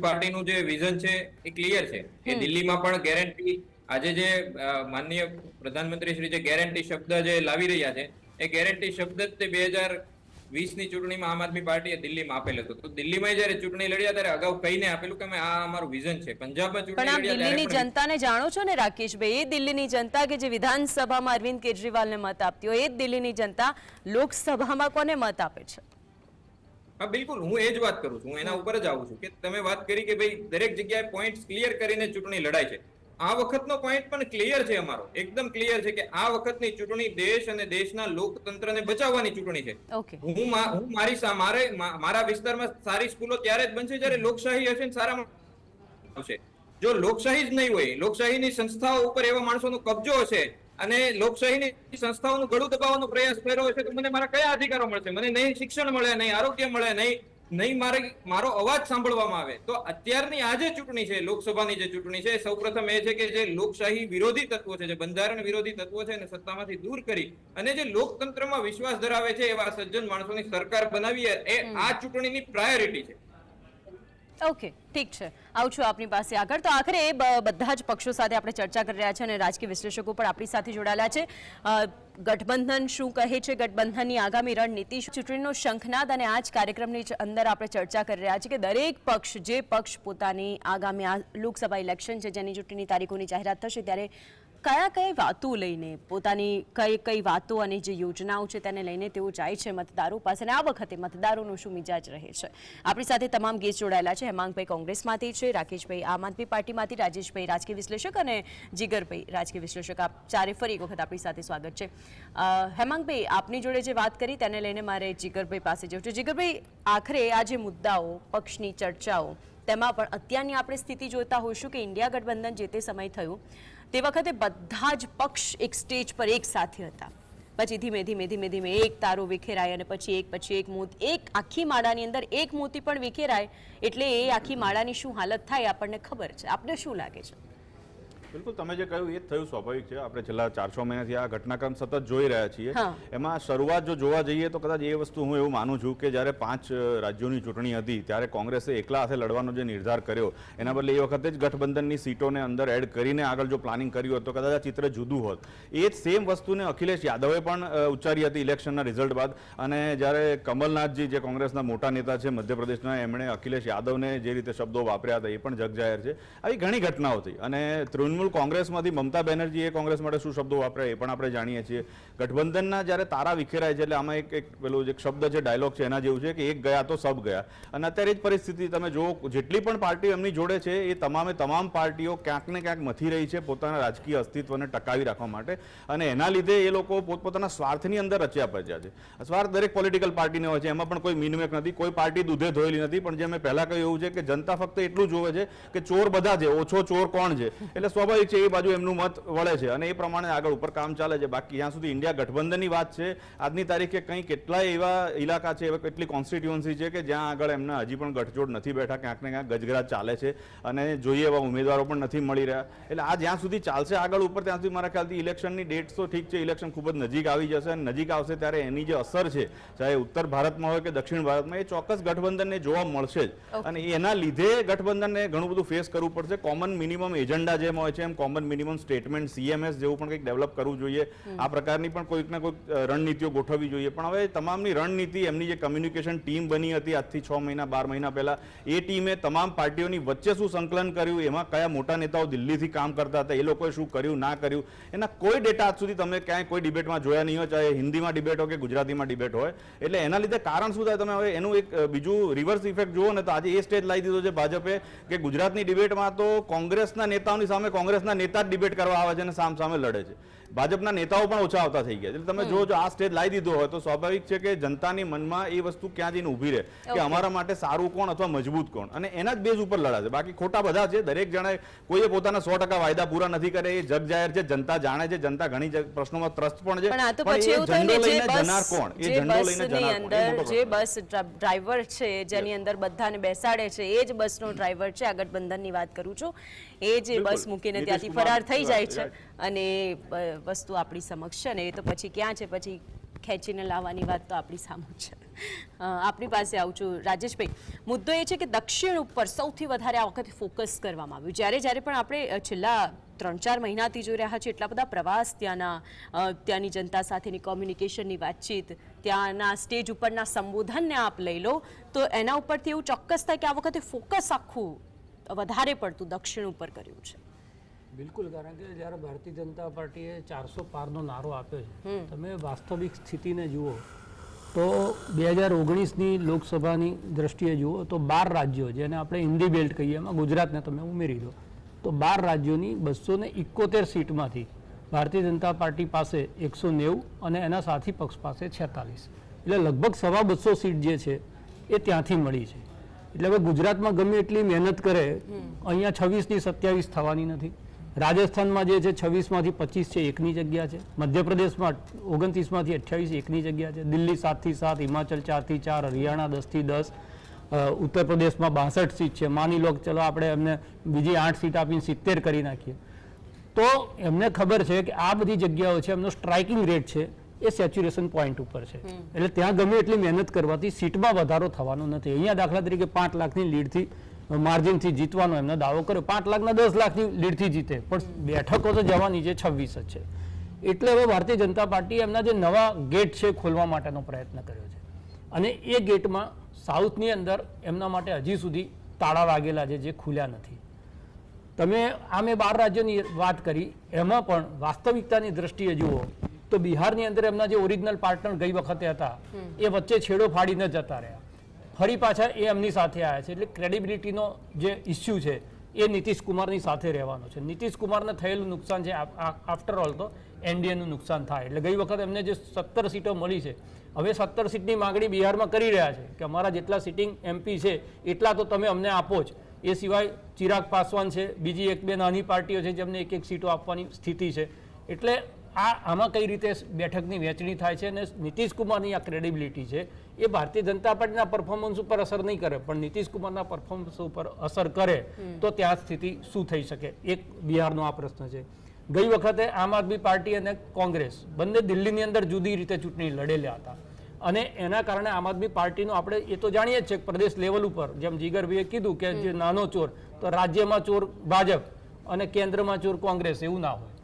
પાર્ટીનું જે વિઝન છે એ ક્લિયર છે. એ દિલ્હીમાં પણ ગેરંટી, આજે જે માનનીય પ્રધાનમંત્રી શ્રી જે ગેરંટી શબ્દ જે લાવી રહ્યા છે એ ગેરંટી શબ્દ જ તે 2020ની ચૂંટણીમાં આમ આદમી પાર્ટીએ દિલ્હીમાં આપેલો હતો. તો દિલ્હીમાં જયારે ચૂંટણી લડ્યા ત્યારે અગાઉ કહીને આપેલું કે અમે આ અમારું વિઝન છે. પંજાબમાં પણ ચૂંટણી આપ લડ્યા દિલ્હીની ત્યારે પણ જનતાને જાણો છો ને રાકેશભાઈ, એ દિલ્હીની જનતા કે જે વિધાનસભામાં અરવિંદ કેજરીવાલને મત આપતી હોય, એ જ દિલ્હીની જનતા લોકસભામાં કોને મત આપે છે? હા, બિલકુલ. હું એ જ વાત કરું છું. હું એના ઉપર જ આવું છું કે તમે વાત કરી કે ભાઈ દરેક જગ્યાએ પોઈન્ટ્સ ક્લિયર કરીને ચૂંટણી લડાય છે. આ વખતનો પોઈન્ટ પણ ક્લિયર છે અમારો, એકદમ ક્લિયર છે કે આ વખતની ચૂંટણી દેશ અને દેશના લોકતંત્રને બચાવવાની ચૂંટણી છે. ઓકે, હું મારા વિસ્તારમાં સારી સ્કૂલો ત્યારે જ બનશે જ્યારે લોકશાહી હશે ને સારા આવશે. જો લોકશાહી જ નહીં હોય, લોકશાહીની સંસ્થાઓ ઉપર એવા માણસોનો કબજો હશે અને લોકશાહીની સંસ્થાઓનું ગળું દબાવવાનો પ્રયાસ કર્યો હશે તો મને મારા કયા અધિકારો મળશે? મને નહીં શિક્ષણ મળે, નહીં આરોગ્ય મળે, નહીં મારો અવાજ સાંભળવામાં આવે. તો અત્યારની આ જે ચૂંટણી છે, લોકસભાની જે ચૂંટણી છે, સૌપ્રથમ એ છે કે જે લોકશાહી વિરોધી તત્વો છે, જે બંધારણ વિરોધી તત્વો છે એને સત્તામાંથી દૂર કરી અને જે લોકતંત્રમાં વિશ્વાસ ધરાવે છે એવા સજ્જન માણસોની સરકાર બનાવી, એ આ ચૂંટણીની પ્રાયોરિટી છે. ઓકે, ઠીક છે. આવું છું આપની પાસે આગળ. તો આખરે બધા જ પક્ષો સાથે આપણે ચર્ચા કરી રહ્યા છે અને રાજકીય વિશ્લેષકો પણ આપણી સાથે જોડાયેલા છે. ગઠબંધન શું કહે છે, ગઠબંધનની આગામી રણનીતિ, ચૂંટણીનો શંખનાદ અને આ જ કાર્યક્રમની અંદર આપણે ચર્ચા કરી રહ્યા છીએ કે દરેક પક્ષ, જે પક્ષ પોતાની આગામી આ લોકસભા ઇલેક્શન છે જેની ચૂંટણી તારીખોની જાહેરાત થશે ત્યારે કઈ વાતો લઈને, પોતાની કઈ વાતો અને જે યોજનાઓ છે તેને લઈને તેઓ જાય છે મતદારો પાસે, અને આ વખતે મતદારોનો શું મિજાજ રહે છે. આપણી સાથે તમામ ગેસ્ટ જોડાયેલા છે. હેમાંગભાઈ કોંગ્રેસમાંથી છે, રાકેશભાઈ આમ આદમી પાર્ટીમાંથી, રાજેશભાઈ રાજકીય વિશ્લેષક અને જીગરભાઈ રાજકીય વિશ્લેષક. આપ ચારે ફરી એક વખત આપણી સાથે સ્વાગત છે. હેમાંગભાઈ, આપની જોડે જે વાત કરી તેને લઈને મારે જીગરભાઈ પાસે જવું છે. જીગરભાઈ, આખરે આ જે મુદ્દાઓ, પક્ષની ચર્ચાઓ, તેમાં પણ અત્યારની આપણે સ્થિતિ જોતા હોઈશું કે ઇન્ડિયા ગઠબંધન જે તે સમય થયું તે વખતે બધા જ પક્ષ એક સ્ટેજ પર એક સાથે હતા. પછી ધીમે એક તારો વિખેરાય અને પછી એક મોત, એક આખી માળાની અંદર એક મોતી પણ વિખેરાય એટલે એ આખી માળાની શું હાલત થાય આપણને ખબર છે. આપને શું લાગે છે? બિલકુલ, તમે જે કહ્યું એ જ થયું, સ્વાભાવિક છે. આપણે છેલ્લા 4-6 મહિનાથી આ ઘટનાક્રમ સતત જોઈ રહ્યા છીએ. એમાં શરૂઆત જો જોવા જઈએ તો કદાચ એ વસ્તુ હું એવું માનું છું કે જ્યારે 5 રાજ્યોની ચૂંટણી હતી ત્યારે કોંગ્રેસે એકલા હાથે લડવાનો જે નિર્ધાર કર્યો એના બદલે એ વખતે જ ગઠબંધનની સીટોને અંદર એડ કરીને આગળ જો પ્લાનિંગ કર્યું હોત તો કદાચ આ ચિત્ર જુદું હોત. એ જ સેમ વસ્તુને અખિલેશ યાદવે પણ ઉચ્ચારી હતી ઇલેક્શનના રિઝલ્ટ બાદ. અને જ્યારે કમલનાથજી, જે કોંગ્રેસના મોટા નેતા છે મધ્યપ્રદેશના, એમણે અખિલેશ યાદવને જે રીતે શબ્દો વાપર્યા હતા એ પણ જગજાહેર છે. આવી ઘણી ઘટનાઓ થઈ. અને તૃણમૂલ કોંગ્રેસમાંથી મમતા બેનર્જીએ કોંગ્રેસ માટે શું શબ્દો વાપર્યા એ પણ આપણે જાણીએ છીએ. ગઠબંધનના જ્યારે તારા વિખેરાય છે એટલે આમાં એક પેલો જે શબ્દ છે, ડાયલોગ છે, એના જેવું છે કે એક ગયા તો સબ ગયા. અને અત્યારે જ પરિસ્થિતિ તમે જુઓ, જેટલી પણ પાર્ટીઓ એમની જોડે છે એ તમામ પાર્ટીઓ ક્યાંક ને ક્યાંક મથી રહી છે પોતાના રાજકીય અસ્તિત્વને ટકાવી રાખવા માટે. અને એના લીધે એ લોકો પોતપોતાના સ્વાર્થની અંદર રચ્યા પચ્યા છે. સ્વાર્થ દરેક પોલિટિકલ પાર્ટીને હોય છે, એમાં પણ કોઈ મીનમેક નથી, કોઈ પાર્ટી દૂધે ધોયેલી નથી. પણ જે મેં પહેલા કહ્યું એવું છે કે જનતા ફક્ત એટલું જોવે છે કે ચોર બધા છે, ઓછો ચોર કોણ છે. એટલે સ્વાભાવિક છે એ બાજુ એમનું મત વળે છે અને એ પ્રમાણે આગળ ઉપર કામ ચાલે છે. બાકી જ્યાં સુધી ઇન્ડિયા ગઠબંધનની વાત છે, આજની તારીખે કંઈ કેટલાય એવા ઇલાકા છે, એવા કેટલી કોન્સ્ટિટ્યુઅન્સી છે કે જ્યાં આગળ એમના હજી પણ ગઠજોડ નથી બેઠા, ક્યાંક ને ક્યાંક ગજગરાજ ચાલે છે અને જોઈએ એવા ઉમેદવારો પણ નથી મળી રહ્યા. એટલે આ જ્યાં સુધી ચાલશે આગળ ઉપર ત્યાં સુધી મારા ખ્યાલથી ઇલેક્શનની ડેટ તો ઠીક છે, ઇલેક્શન ખૂબ જ નજીક આવી જશે અને નજીક આવશે ત્યારે એની જે અસર છે, ચાહે ઉત્તર ભારતમાં હોય કે દક્ષિણ ભારતમાં, એ ચોક્કસ ગઠબંધનને જોવા મળશે જ. અને એના લીધે ગઠબંધનને ઘણું બધું ફેસ કરવું પડશે. કોમન મિનિમમ એજન્ડા જેમ હોય છે એમ કોમન મિનિમમ સ્ટેટમેન્ટ, CMS જેવું પણ કંઈક ડેવલપ કરવું જોઈએ. આ પ્રકારની પણ કોઈક ને કોઈક રણનીતિઓ ગોઠવવી જોઈએ. પણ હવે તમામની રણનીતિ, એમની જે કમ્યુનિકેશન ટીમ બની હતી આજથી 6 મહિના 12 મહિના પહેલા, એ ટીમે તમામ પાર્ટીઓની વચ્ચે શું સંકલન કર્યું, એમાં કયા મોટા નેતાઓ દિલ્હીથી કામ કરતા હતા, એ લોકોએ શું કર્યું ના કર્યું, એના કોઈ ડેટા આજ સુધી તમે ક્યાંય કોઈ ડિબેટમાં જોયા નહીં હોય, ચાહે હિન્દીમાં ડિબેટ હોય કે ગુજરાતીમાં ડિબેટ હોય. એટલે એના લીધે કારણ શું થાય, તમે હવે એનું એક બીજું રિવર્સ ઇફેક્ટ જુઓ ને તો આજે એ સ્ટેજ લાવી દીધો છે ભાજપે કે ગુજરાતની ડિબેટમાં તો કોંગ્રેસના નેતાઓની સામે કોંગ્રેસ કોંગ્રેસના નેતા જ ડિબેટ કરવા આવે છે અને સામે લડે છે. ભાજપના નેતાઓ પણ ઓછા આવતા થઈ ગયા. એટલે તમે જો આ સ્ટેજ લાવી દીધો હોય તો સ્વાભાવિક છે કે જનતાની મનમાં એ વસ્તુ ક્યાં જઈને ઊભી રહે કે અમારા માટે સારું કોણ અથવા મજબૂત કોણ, અને એના જ બેઝ ઉપર લડાશે. બાકી ખોટા બધા છે, દરેક જણે કોઈએ પોતાના 100% વાયદા પૂરા નથી કરે, એ જગ જાહેર છે, જનતા જાણે છે, જનતા ઘણી પ્રશ્નોમાં ત્રસ્ત પણ છે. પણ આ તો પછી એવું થાય ને જે બસ કોણ એ ઝંડો લઈને બસની જનાર કોણ? અંદર જે બસ ડ્રાઈવર છે જેની અંદર બધાને બેસાડે છે એ જ બસનો ડ્રાઈવર છે. આ ગઠબંધનની વાત કરું છું, એ જે બસ મૂકીને ત્યાંથી ફરાર થઈ જાય છે અને વસ્તુ આપણી સમક્ષ છે ને એ તો પછી ક્યાં છે, પછી ખેંચીને લાવવાની વાત તો આપણી સામે છે. આપણી પાસે આવું છું રાજેશભાઈ. મુદ્દો એ છે કે દક્ષિણ ઉપર સૌથી વધારે આ વખતે ફોકસ કરવામાં આવ્યું. જ્યારે પણ આપણે છેલ્લા 3-4 મહિનાથી જોઈ રહ્યા છીએ, એટલા બધા પ્રવાસ ત્યાંની જનતા સાથેની કોમ્યુનિકેશનની વાતચીત, ત્યાંના સ્ટેજ ઉપરના સંબોધનને આપ લઈ લો તો એના ઉપરથી એવું ચોક્કસ થાય કે આ વખતે ફોકસ આખું વધારે પડતું દક્ષિણ ઉપર કર્યું છે. બિલકુલ, કારણ કે જ્યારે ભારતીય જનતા પાર્ટીએ 400 પારનો નારો આપ્યો છે, તમે વાસ્તવિક સ્થિતિને જુઓ તો 2019ની લોકસભાની દ્રષ્ટિએ જુઓ તો 12 રાજ્યો જેને આપણે હિન્દી બેલ્ટ કહીએ, એમાં ગુજરાતને તમે ઉમેરી દો તો 12 રાજ્યોની 271 સીટમાંથી ભારતીય જનતા પાર્ટી પાસે 190 અને એના સાથી પક્ષ પાસે 46, એટલે લગભગ 250 સીટ જે છે એ ત્યાંથી મળી છે. એટલે હવે ગુજરાતમાં ગમે એટલી મહેનત કરે, અહીંયા 26ની 27 થવાની નથી. રાજસ્થાનમાં જે છે 26માંથી 25 છે, એકની જગ્યા છે. મધ્યપ્રદેશમાં 29માંથી 28 એકની જગ્યા છે. દિલ્હી 7થી 7, હિમાચલ 4થી 4, હરિયાણા 10થી 10, ઉત્તર પ્રદેશમાં 62 સીટ છે. માની લો ચલો આપણે એમને બીજી 8 સીટ આપીને 70 કરી નાખીએ તો એમને ખબર છે કે આ બધી જગ્યાઓ છે, એમનો સ્ટ્રાઇકિંગ રેટ છે એ સેચ્યુરેશન પોઈન્ટ ઉપર છે. એટલે ત્યાં ગમે એટલી મહેનત કરવાથી સીટમાં વધારો થવાનો નથી. અહીંયા દાખલા તરીકે 5 લાખની લીડથી માર્જિનથી જીતવાનો એમનો દાવો કર્યો, 5 લાખના 10 લાખની લીડથી જીતે, પણ બેઠકો તો જવાની છે 26 જ છે. એટલે હવે ભારતીય જનતા પાર્ટીએ એમના જે નવા ગેટ છે ખોલવા માટેનો પ્રયત્ન કર્યો છે, અને એ ગેટમાં સાઉથની અંદર એમના માટે હજી સુધી તાળા વાગેલા છે જે ખુલ્યા નથી. તમે આ મેં 12 રાજ્યોની વાત કરી, એમાં પણ વાસ્તવિકતાની દ્રષ્ટિએ જુઓ તો બિહારની અંદર એમના જે ઓરિજિનલ પાર્ટનર ગઈ વખતે હતા એ વચ્ચે છેડો ફાડીને જતા રહ્યા, ફરી પાછા એ એમની સાથે આવ્યા છે. એટલે ક્રેડિબિલિટીનો જે ઇસ્યુ છે એ નીતિશ કુમારની સાથે રહેવાનો છે. નીતિશ કુમારને થયેલું નુકસાન છે આફ્ટર ઓલ તો એનડીએનું નુકસાન થાય. એટલે ગઈ વખત એમને જે 17 સીટો મળી છે, હવે 17 સીટની માગણી બિહારમાં કરી રહ્યા છે કે અમારા જેટલા સિટિંગ એમપી છે એટલા તો તમે અમને આપો જ. એ સિવાય ચિરાગ પાસવાન છે, બીજી 1-2 નાની પાર્ટીઓ છે જેમને 1-1 સીટો આપવાની સ્થિતિ છે. એટલે આમાં કઈ રીતે બેઠકની વહેંચણી થાય છે અને નીતિશ કુમારની આ ક્રેડિબિલિટી છે એ ભારતીય જનતા પાર્ટીના પરફોર્મન્સ ઉપર અસર નહીં કરે, પણ નીતિશ કુમારના પરફોર્મન્સ ઉપર અસર કરે તો ત્યાં સ્થિતિ શું થઈ શકે. એક બિહારનો આ પ્રશ્ન છે. ગઈ વખતે આમ આદમી પાર્ટી અને કોંગ્રેસ બંને દિલ્હીની અંદર જુદી રીતે ચૂંટણી લડેલા હતા, અને એના કારણે આમ આદમી પાર્ટીનો આપણે એ તો જાણીએ જ છે પ્રદેશ લેવલ ઉપર, જેમ જીગરભાઈએ કીધું કે જે નાનો ચોર તો રાજ્યમાં ચોર ભાજપ અને કેન્દ્રમાં ચોર કોંગ્રેસ, એવું ના હોય.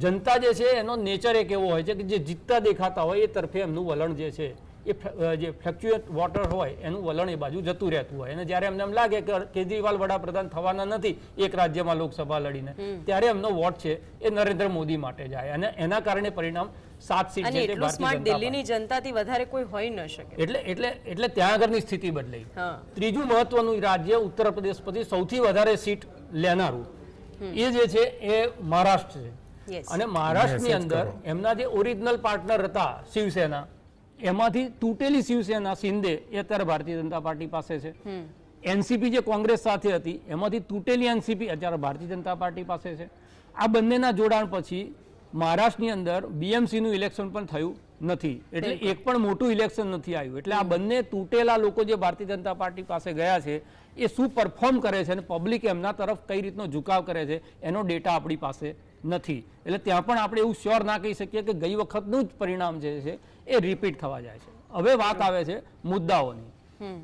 જનતા જે છે એનો નેચર એક એવો હોય છે કે જે જીતતા દેખાતા હોય એ તરફે એમનું વલણ જે છે એ જે ફ્લેક્ચ્યુએટ વોટર હોય એનું વલણ એ બાજુ જતું રહેતું હોય. અને જ્યારે એમને એમ લાગે કે કેજરીવાલ વડાપ્રધાન થવાના નથી એક રાજ્યમાં લોકસભા લડીને, ત્યારે એમનો વોટ છે એ નરેન્દ્ર મોદી માટે જાય, અને એના કારણે પરિણામ 7 સીટ અને એટલું સ્માર્ટ દિલ્હીની જનતાથી વધારે કોઈ હોઈ ન શકે. એટલે ત્યાં આગળની સ્થિતિ બદલાઈ. ત્રીજું મહત્વનું રાજ્ય ઉત્તર પ્રદેશ પછી સૌથી વધારે સીટ લેનારું એ જે છે એ મહારાષ્ટ્ર છે. અને મહારાષ્ટ્રની અંદર એમના જે ઓરિજિનલ પાર્ટનર હતા શિવસેના, એમાંથી તૂટેલી શિવસેના શિંદે એ અત્યારે ભારતીય જનતા પાર્ટી પાસે છે. એનસીપી જે કોંગ્રેસ સાથે હતી એમાંથી તૂટેલી એનસીપી અત્યારે ભારતીય જનતા પાર્ટી પાસે છે. આ બંનેના જોડાણ પછી મહારાષ્ટ્રની અંદર બીએમસીનું ઇલેક્શન પણ થયું નથી, એટલે એક પણ મોટું ઇલેક્શન નથી આવ્યું. એટલે આ બંને તૂટેલા લોકો જે ભારતીય જનતા પાર્ટી પાસે ગયા છે એ શું પરફોર્મ કરે છે અને પબ્લિક એમના તરફ કઈ રીતનો ઝુકાવ કરે છે એનો ડેટા આપણી પાસે નથી. એટલે ત્યાં પણ આપણે એવું શ્યોર ના કહી શકીએ કે ગઈ વખતનું જ પરિણામ જે છે એ રિપીટ થવા જાય છે. હવે વાત આવે છે મુદ્દાઓની.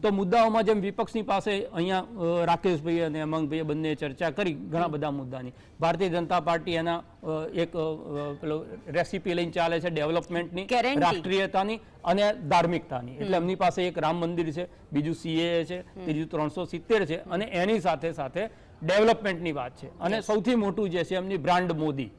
તો મુદ્દાઓમાં જેમ વિપક્ષની પાસે અહીંયા રાકેશભાઈ અને અમંગભાઈએ બંને ચર્ચા કરી ઘણા બધા મુદ્દાની. ભારતીય જનતા પાર્ટી એના એક પેલો રેસીપી લઈને ચાલે છે ડેવલપમેન્ટની, રાષ્ટ્રીયતાની અને ધાર્મિકતાની. એટલે એમની પાસે એક રામ મંદિર છે, બીજું સીએએ છે, ત્રીજું 370 છે, અને એની સાથે સાથે ડેવલપમેન્ટની વાત છે. અને સૌથી મોટું જે છે એમની બ્રાન્ડ મોદી,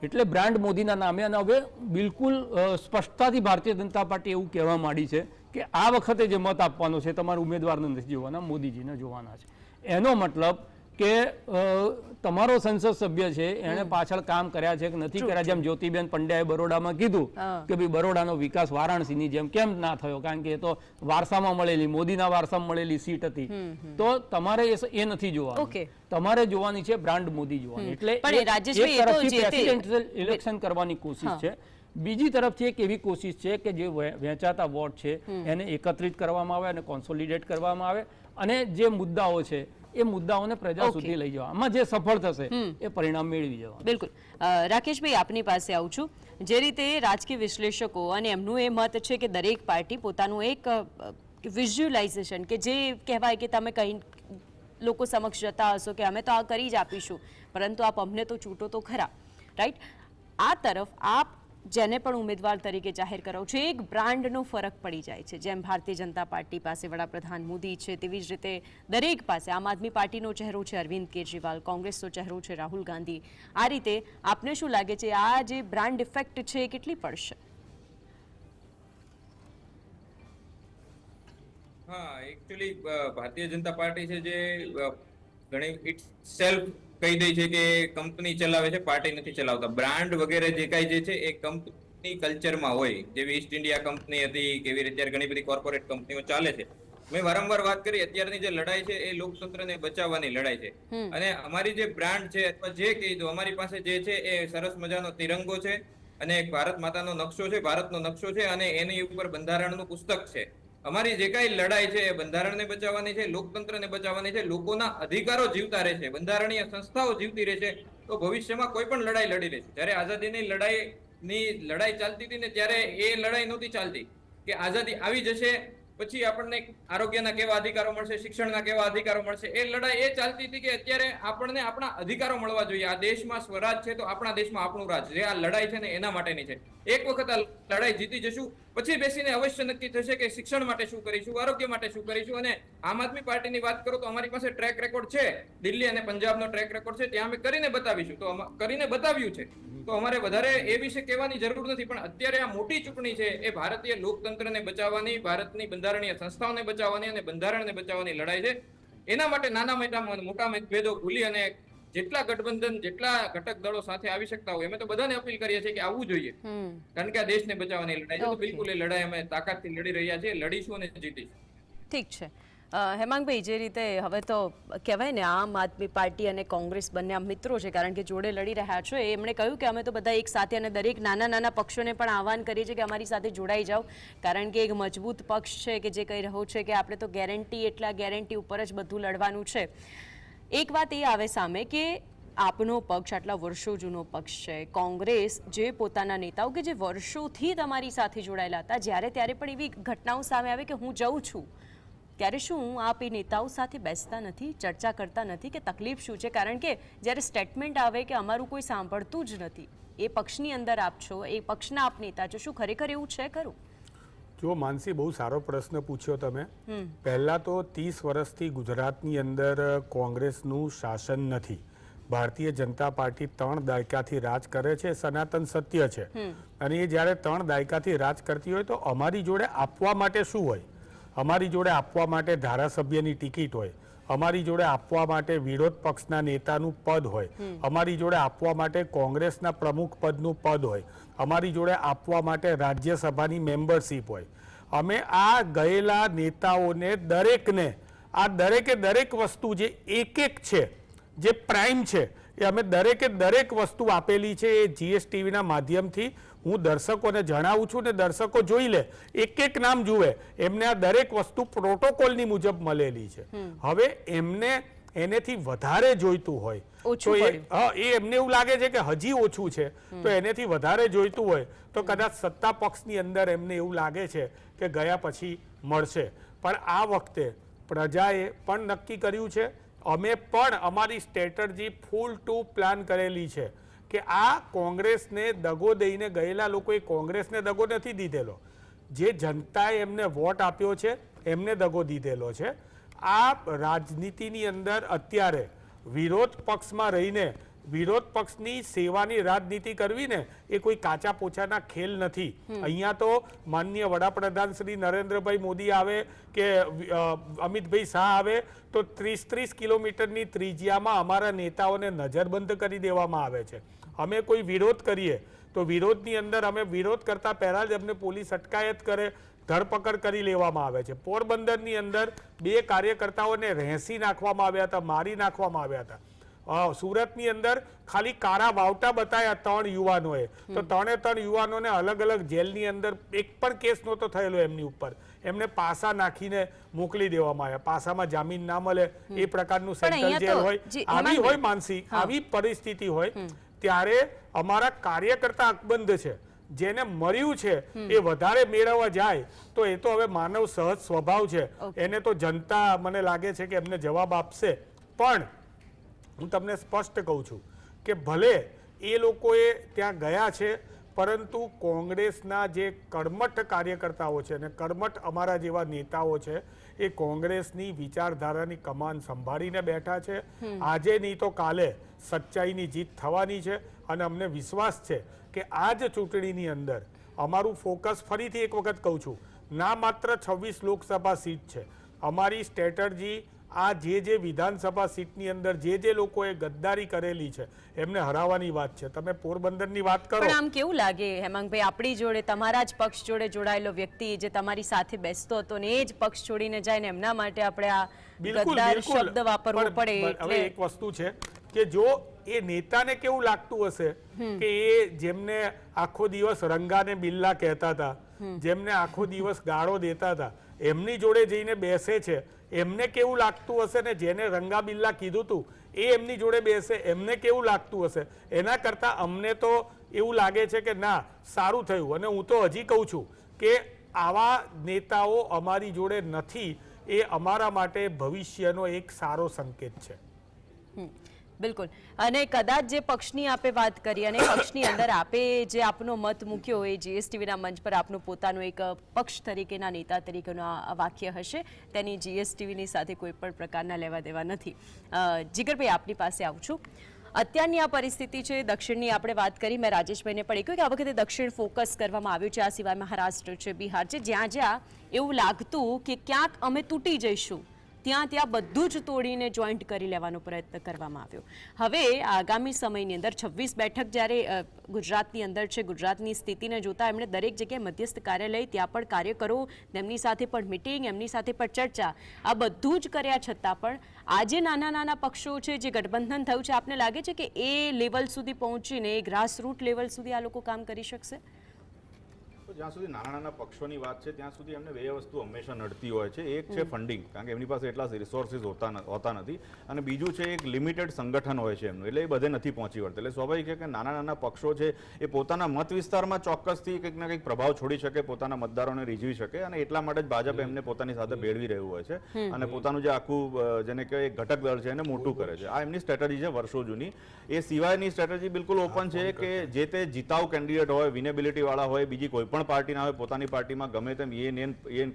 એટલે બ્રાન્ડ મોદીના નામે. અને હવે બિલકુલ સ્પષ્ટતાથી ભારતીય જનતા પાર્ટી એવું કહેવા માંડી છે કે આ વખતે જે મત આપવાનો છે તમારા ઉમેદવારને નથી જોવાના, મોદીજીને જોવાના છે. એનો મતલબ કે તમારો સંસદ સભ્ય છે એણે પાછળ કામ કર્યા છે કે નથી કર્યા, જેમ જ્યોતિબેન પંડ્યાએ બરોડામાં કીધું કે ભાઈ બરોડાનો વિકાસ વારાણસીની જેમ કેમ ના થયો, કારણ કે એ તો વારસામાં મળેલી, મોદીના વારસામાં મળેલી સીટ હતી. તો તમારે એ નથી જોવાનું, તમારે જોવાની છે બ્રાન્ડ મોદી જોવાની. એટલે પ્રેસિડેન્શિયલ ઇલેક્શન કરવાની કોશિશ છે. બીજી તરફથી એક એવી કોશિશ છે કે જે વહેંચાતા વોટ છે એને એકત્રિત કરવામાં આવે અને કોન્સોલિડેટ કરવામાં આવે, અને જે મુદ્દાઓ છે એ મુદ્દાઓને પ્રજા સુધી લઈ જવા. આમાં જે સફળ થશે એ પરિણામ મેળવી જવા. બિલકુલ. રાકેશભાઈ, આપની પાસે આવું છું. જે રીતે રાજકીય વિશ્લેષકો અને એમનું એ મત છે કે દરેક પાર્ટી પોતાનું એક વિઝ્યુલાઇઝેશન, કે જે કહેવાય કે તમે કઈ લોકો સમક્ષ જતા હશો કે અમે તો આ કરી જ આપીશું, પરંતુ આપ અમને તો ચૂંટો તો ખરા, રાઈટ? આ તરફ આપ જેને પણ ઉમેદવાર તરીકે જાહેર કરો છો, એક બ્રાન્ડનો ફરક પડી જાય છે. જેમ ભારતીય જનતા પાર્ટી પાસે વડાપ્રધાન મોદી છે, તેવી જ રીતે દરેક પાસે આમ આદમી પાર્ટીનો ચહેરો છે અરવિંદ કેજરીવાલ, કોંગ્રેસનો ચહેરો છે રાહુલ ગાંધી. આ રીતે આપને શું લાગે છે આ જે બ્રાન્ડ ઇફેક્ટ છે એ કેટલી પડશે? હા, એકચ્યુઅલી ભારતીય જનતા પાર્ટી છે જે ઘણી ઇટ સેલ્ફ કહી દે છે કે કંપની ચલાવે છે, પાર્ટી નથી ચલાવતા. બ્રાન્ડ વગેરે જે કાંઈ જે છે એ કંપની કલ્ચરમાં હોય, જેવી ઈસ્ટ ઇન્ડિયા કંપની હતી, કેવી રીતે અત્યારે ઘણી બધી કોર્પોરેટ કંપનીઓ ચાલે છે. મેં વારંવાર વાત કરી, અત્યારની જે લડાઈ છે એ લોકતંત્રને બચાવવાની લડાઈ છે. અને અમારી જે બ્રાન્ડ છે અથવા જે કીધું, અમારી પાસે જે છે એ સરસ મજાનો તિરંગો છે અને એક ભારત માતાનો નકશો છે, ભારતનો નકશો છે, અને એની ઉપર બંધારણનું પુસ્તક છે. અમારી જે કાંઈ લડાઈ છે એ બંધારણને બચાવવાની છે, લોકતંત્રને બચાવવાની છે, લોકોના અધિકારો જીવતા રહેશે, બંધારણીય સંસ્થાઓ જીવતી રહેશે, તો ભવિષ્યમાં કોઈ પણ લડાઈ લડી રહેશે. જ્યારે આઝાદીની લડાઈ ચાલતી હતી ને ત્યારે એ લડાઈ નહોતી ચાલતી કે આઝાદી આવી જશે પછી આપણને આરોગ્યના કેવા અધિકારો મળશે, શિક્ષણના કેવા અધિકારો મળશે. એ લડાઈ એ ચાલતી હતી કે અત્યારે આપણને આપણા અધિકારો મળવા જોઈએ. આ દેશમાં સ્વરાજ છે તો આપણા દેશમાં આપણું રાજ. જે આ લડાઈ છે ને એના માટેની છે. એક વખત આ લડાઈ જીતી જશું પછી બેસીને અવશ્ય નક્કી થશે કે શિક્ષણ માટે શું કરીશું, આરોગ્ય માટે શું કરીશું. અને આમ આદમી પાર્ટીની વાત કરો તો અમારી પાસે ટ્રેક રેકોર્ડ છે, દિલ્હી અને પંજાબનો ટ્રેક રેકોર્ડ છે, ત્યાં અમે કરીને બતાવીશું. તો કરીને બતાવ્યું છે, તો અમારે વધારે એ વિશે કહેવાની જરૂર નથી. પણ અત્યારે આ મોટી ચૂંટણી છે એ ભારતીય લોકતંત્રને બચાવવાની, ભારતની બંધારણીય સંસ્થાઓને બચાવવાની અને બંધારણને બચાવવાની લડાઈ છે. એના માટે નાના મોટા મતભેદો ભૂલી અને જેટલા ગઠબંધન, જેટલા ઘટક દળો સાથે આવી શકતા હોય અમે તો બધાને અપીલ કરીએ છીએ કે આવવું જોઈએ, કારણ કે આ દેશને બચાવવાની લડાઈ છે. તો બિલકુલ એ લડાઈ અમે તાકાતથી લડી રહ્યા છીએ, લડીશું અને જીતીશું. ઠીક છે. હેમાંગભાઈ, જે રીતે હવે તો કહેવાય ને આમ આદમી પાર્ટી અને કોંગ્રેસ બંને આમ મિત્રો છે, કારણ કે જોડે લડી રહ્યા છો. એમણે કહ્યું કે અમે તો બધા એક સાથે, અને દરેક નાના નાના પક્ષોને પણ આહવાન કરીએ છીએ કે અમારી સાથે જોડાઈ જાઓ, કારણ કે એક મજબૂત પક્ષ છે કે જે કહી રહ્યો છે કે આપણે તો ગેરંટી ઉપર જ બધું લડવાનું છે. એક વાત એ આવે સામે કે આપનો પક્ષ આટલા વર્ષો જૂનો પક્ષ છે, કોંગ્રેસ જે પોતાના નેતાઓ કે જે વર્ષોથી તમારી સાથે જોડાયેલા હતા, જ્યારે ત્યારે પણ એવી ઘટનાઓ સામે આવે કે હું જઉં છું, ત્યારે શું આપ એ નેતાઓ સાથે બેસતા નથી, ચર્ચા કરતા નથી કે તકલીફ શું છે? કારણ કે જ્યારે સ્ટેટમેન્ટ આવે કે અમારું કોઈ સાંભળતું જ નથી, એ પક્ષની અંદર આપ છો, એ પક્ષના આપ નેતા છો, શું ખરેખર એવું છે ખરું? જો માનસી, બહુ સારો પ્રશ્ન પૂછ્યો તમે. પહેલા તો 30 વર્ષથી ગુજરાતની અંદર કોંગ્રેસનું શાસન નથી. ભારતીય જનતા પાર્ટી 3 દાયકાથી રાજ કરે છે, સનાતન સત્ય છે. અને એ જ્યારે 3 દાયકાથી રાજ કરતી હોય તો અમારી જોડે આપવા માટે શું હોય? અમારી જોડે આપવા માટે ધારાસભ્યની ટિકિટ હોય, અમારી જોડે આપવા માટે વિરોધ પક્ષના નેતાનું પદ હોય, અમારી જોડે આપવા માટે કોંગ્રેસના પ્રમુખ પદનું પદ હોય, અમારી જોડે આપવા માટે રાજ્યસભાની મેમ્બરશીપ હોય. અમે આ ગયેલા નેતાઓને દરેકને આ દરેક વસ્તુ જે એક છે, જે પ્રાઇમ છે, એ અમે દરેક વસ્તુ આપેલી છે. એ GSTVના માધ્યમથી હું દર્શકોને જણાવું છું ને દર્શકો જોઈ લે, એક નામ જુએ, એમને આ દરેક વસ્તુ પ્રોટોકોલની મુજબ મળેલી છે. હવે એમને એનેથી વધારે જોઈતું હોય તો એ એમને એવું લાગે છે કે હજી ઓછું છે, તો એનેથી વધારે જોઈતું હોય તો કદાચ સત્તા પક્ષની અંદર એમને એવું લાગે છે કે ગયા પછી મળશે. પણ આ વખતે પ્રજાએ પણ નક્કી કર્યું છે, અમે પણ અમારી સ્ટ્રેટર્જી ફૂલ ટુ પ્લાન કરેલી છે કે આ કોંગ્રેસને દગો દઈને ગયેલા લોકોએ કોંગ્રેસને દગો નથી દીધેલો, જે જનતાએ એમને વોટ આપ્યો છે એમને દગો દીધેલો છે. આ રાજનીતિની અંદર અત્યારે વિરોધ પક્ષમાં રહીને વિરોધ પક્ષની સેવાની રાજનીતિ કરવી ને એ કોઈ કાચા પોચાના ખેલ નથી. અહીંયા તો માનનીય વડાપ્રધાન શ્રી નરેન્દ્રભાઈ મોદી આવે કે અમિતભાઈ શાહ આવે તો 30-30 કિલોમીટરની ત્રિજ્યામાં અમારા નેતાઓને નજરબંધ કરી દેવામાં આવે છે. અમે કોઈ વિરોધ કરીએ તો વિરોધની અંદર અમે વિરોધ કરતા પહેલા જ અમને પોલીસ અટકાયત કરે, ધરપકડ કરી લેવામાં આવે છે. પોરબંદરની અંદર 2 કાર્યકર્તાઓને રહેસી નાખવામાં આવ્યા હતા, મારી નાખવામાં આવ્યા હતા. સુરતની અંદર ખાલી કારા વાવટા બતાવ્યા 3 યુવાનોએ, તો 3 યુવાનોને અલગ અલગ જેલની અંદર એક પણ કેસ નહોતો થયેલો એમની ઉપર, એમને પાસા નાખીને મોકલી દેવામાં આવ્યા. પાસામાં જામીન ના મળે એ પ્રકારનું સેન્ટ્રલ જેલ હોય, આવી હોય માનસિક આવી પરિસ્થિતિ હોય ત્યારે અમારા કાર્યકર્તા અકબંધ છે, જેને મળ્યું છે એ વધારે મેળવવા જાય તો એ તો હવે માનવ સહજ સ્વભાવ છે, એને તો જનતા મને લાગે છે કે એમને જવાબ આપશે. પણ હું તમને સ્પષ્ટ કહું છું કે ભલે એ લોકોએ ત્યાં ગયા છે, પરંતુ કોંગ્રેસના જે કર્મઠ કાર્યકર્તાઓ છે અને કર્મઠ અમારા જેવા નેતાઓ છે એ કોંગ્રેસની વિચારધારાની કમાન સંભાળીને બેઠા છે. આજે નહીં તો કાલે સચ્ચાઈની જીત થવાની છે અને અમને વિશ્વાસ છે કે આ જ ચૂંટણીની અંદર અમારું ફોકસ, ફરીથી એક વખત કહું છું, ના માત્ર 26 લોકસભા સીટ છે, અમારી સ્ટ્રેટર્જી આ જે વિધાનસભા સીટની અંદર જે લોકોએ ગદ્દારી કરેલી છે એમને હરાવવાની વાત છે. તમે પોરબંદરની વાત કરો, પણ આમ કેવું લાગે હેમાંગભાઈ, આપણી જોડે તમારા જ પક્ષ જોડે જોડાયેલો વ્યક્તિ જે તમારી સાથે બેસતો હતો ને એ જ પક્ષ છોડીને જાય ને એમના માટે આપણે આ ગદ્દાર શબ્દ વાપરવો પડે. હવે એક વસ્તુ છે કે જો એ નેતાને કેવું લાગતું હશે કે એ જેમને આખો દિવસ રંગાને બિલ્લા કહેતા હતા, જેમને આખો દિવસ ગાળો દેતા હતા, એમની જોડે જઈને બેસે છે, એમને કેવું લાગતું હશે ને જેને રંગા બિલ્લા કીધું હતું એ એમની જોડે બેસે એમને કેવું લાગતું હશે. એના કરતાં અમને તો એવું લાગે છે કે ના, સારું થયું. અને હું તો હજી કહું છું કે આવા નેતાઓ અમારી જોડે નથી, એ અમારા માટે ભવિષ્યનો એક સારો સંકેત છે. બિલકુલ. અને કદાચ જે પક્ષની આપે વાત કરી અને પક્ષની અંદર આપે જે આપનો મત મૂક્યો હોય, જીએસટીવીના મંચ પર આપનું પોતાનું એક પક્ષ તરીકેના નેતા તરીકેનું આ વાક્ય હશે, તેની જીએસટીવીની સાથે કોઈ પણ પ્રકારના લેવા દેવા નથી. જીગરભાઈ, આપની પાસે આવું છું. અત્યારની આ પરિસ્થિતિ છે, દક્ષિણની આપણે વાત કરી, મેં રાજેશભાઈને પણ કહ્યું કે આ વખતે દક્ષિણ ફોકસ કરવામાં આવ્યું છે. આ સિવાય મહારાષ્ટ્ર છે, બિહાર છે, જ્યાં જ્યાં એવું લાગતું કે ક્યાંક અમે તૂટી જઈશું ત્યાં બધું જ તોડીને જોઈન્ટ કરી લેવાનો પ્રયત્ન કરવામાં આવ્યો. હવે આગામી સમયની અંદર 26 બેઠક જ્યારે ગુજરાતની અંદર છે, ગુજરાતની સ્થિતિને જોતા એમણે દરેક જગ્યાએ મધ્યસ્થ કાર્યાલય, ત્યાં પણ કાર્યકરો, તેમની સાથે પણ મિટિંગ, એમની સાથે પણ ચર્ચા, આ બધું જ કર્યા છતાં પણ આજે નાના નાના પક્ષો છે જે ગઠબંધન થયું છે, આપને લાગે છે કે એ લેવલ સુધી પહોંચીને ગ્રાસરૂટ લેવલ સુધી આ લોકો કામ કરી શકશે? જ્યાં સુધી નાના નાના પક્ષોની વાત છે ત્યાં સુધી એમને 2 વસ્તુ હંમેશા નડતી હોય છે. એક છે ફંડિંગ, કારણ કે એમની પાસે એટલા રિસોર્સિસ હોતા નથી, અને બીજું છે એક લિમિટેડ સંગઠન હોય છે એમનું, એટલે એ બધે નથી પહોંચી વળતા. એટલે સ્વાભાવિક છે કે નાના નાના પક્ષો છે એ પોતાના મત વિસ્તારમાં ચોક્કસથી કંઈક ના કંઈક પ્રભાવ છોડી શકે, પોતાના મતદારોને રીઝવી શકે, અને એટલા માટે જ ભાજપ એમને પોતાની સાથે ભેળવી રહ્યું હોય છે અને પોતાનું જે આખું જેને કહેવાય ઘટક દળ છે એને મોટું કરે છે. આ એમની સ્ટ્રેટેજી છે વર્ષો જૂની. એ સિવાયની સ્ટ્રેટેજી બિલકુલ ઓપન છે કે જે તે જીતાવ કેન્ડિડેટ હોય, વિનેબિલિટી વાળા હોય, બીજી કોઈ પણ પાર્ટીના હોય, પોતાની પાર્ટીમાં ગમે તેમ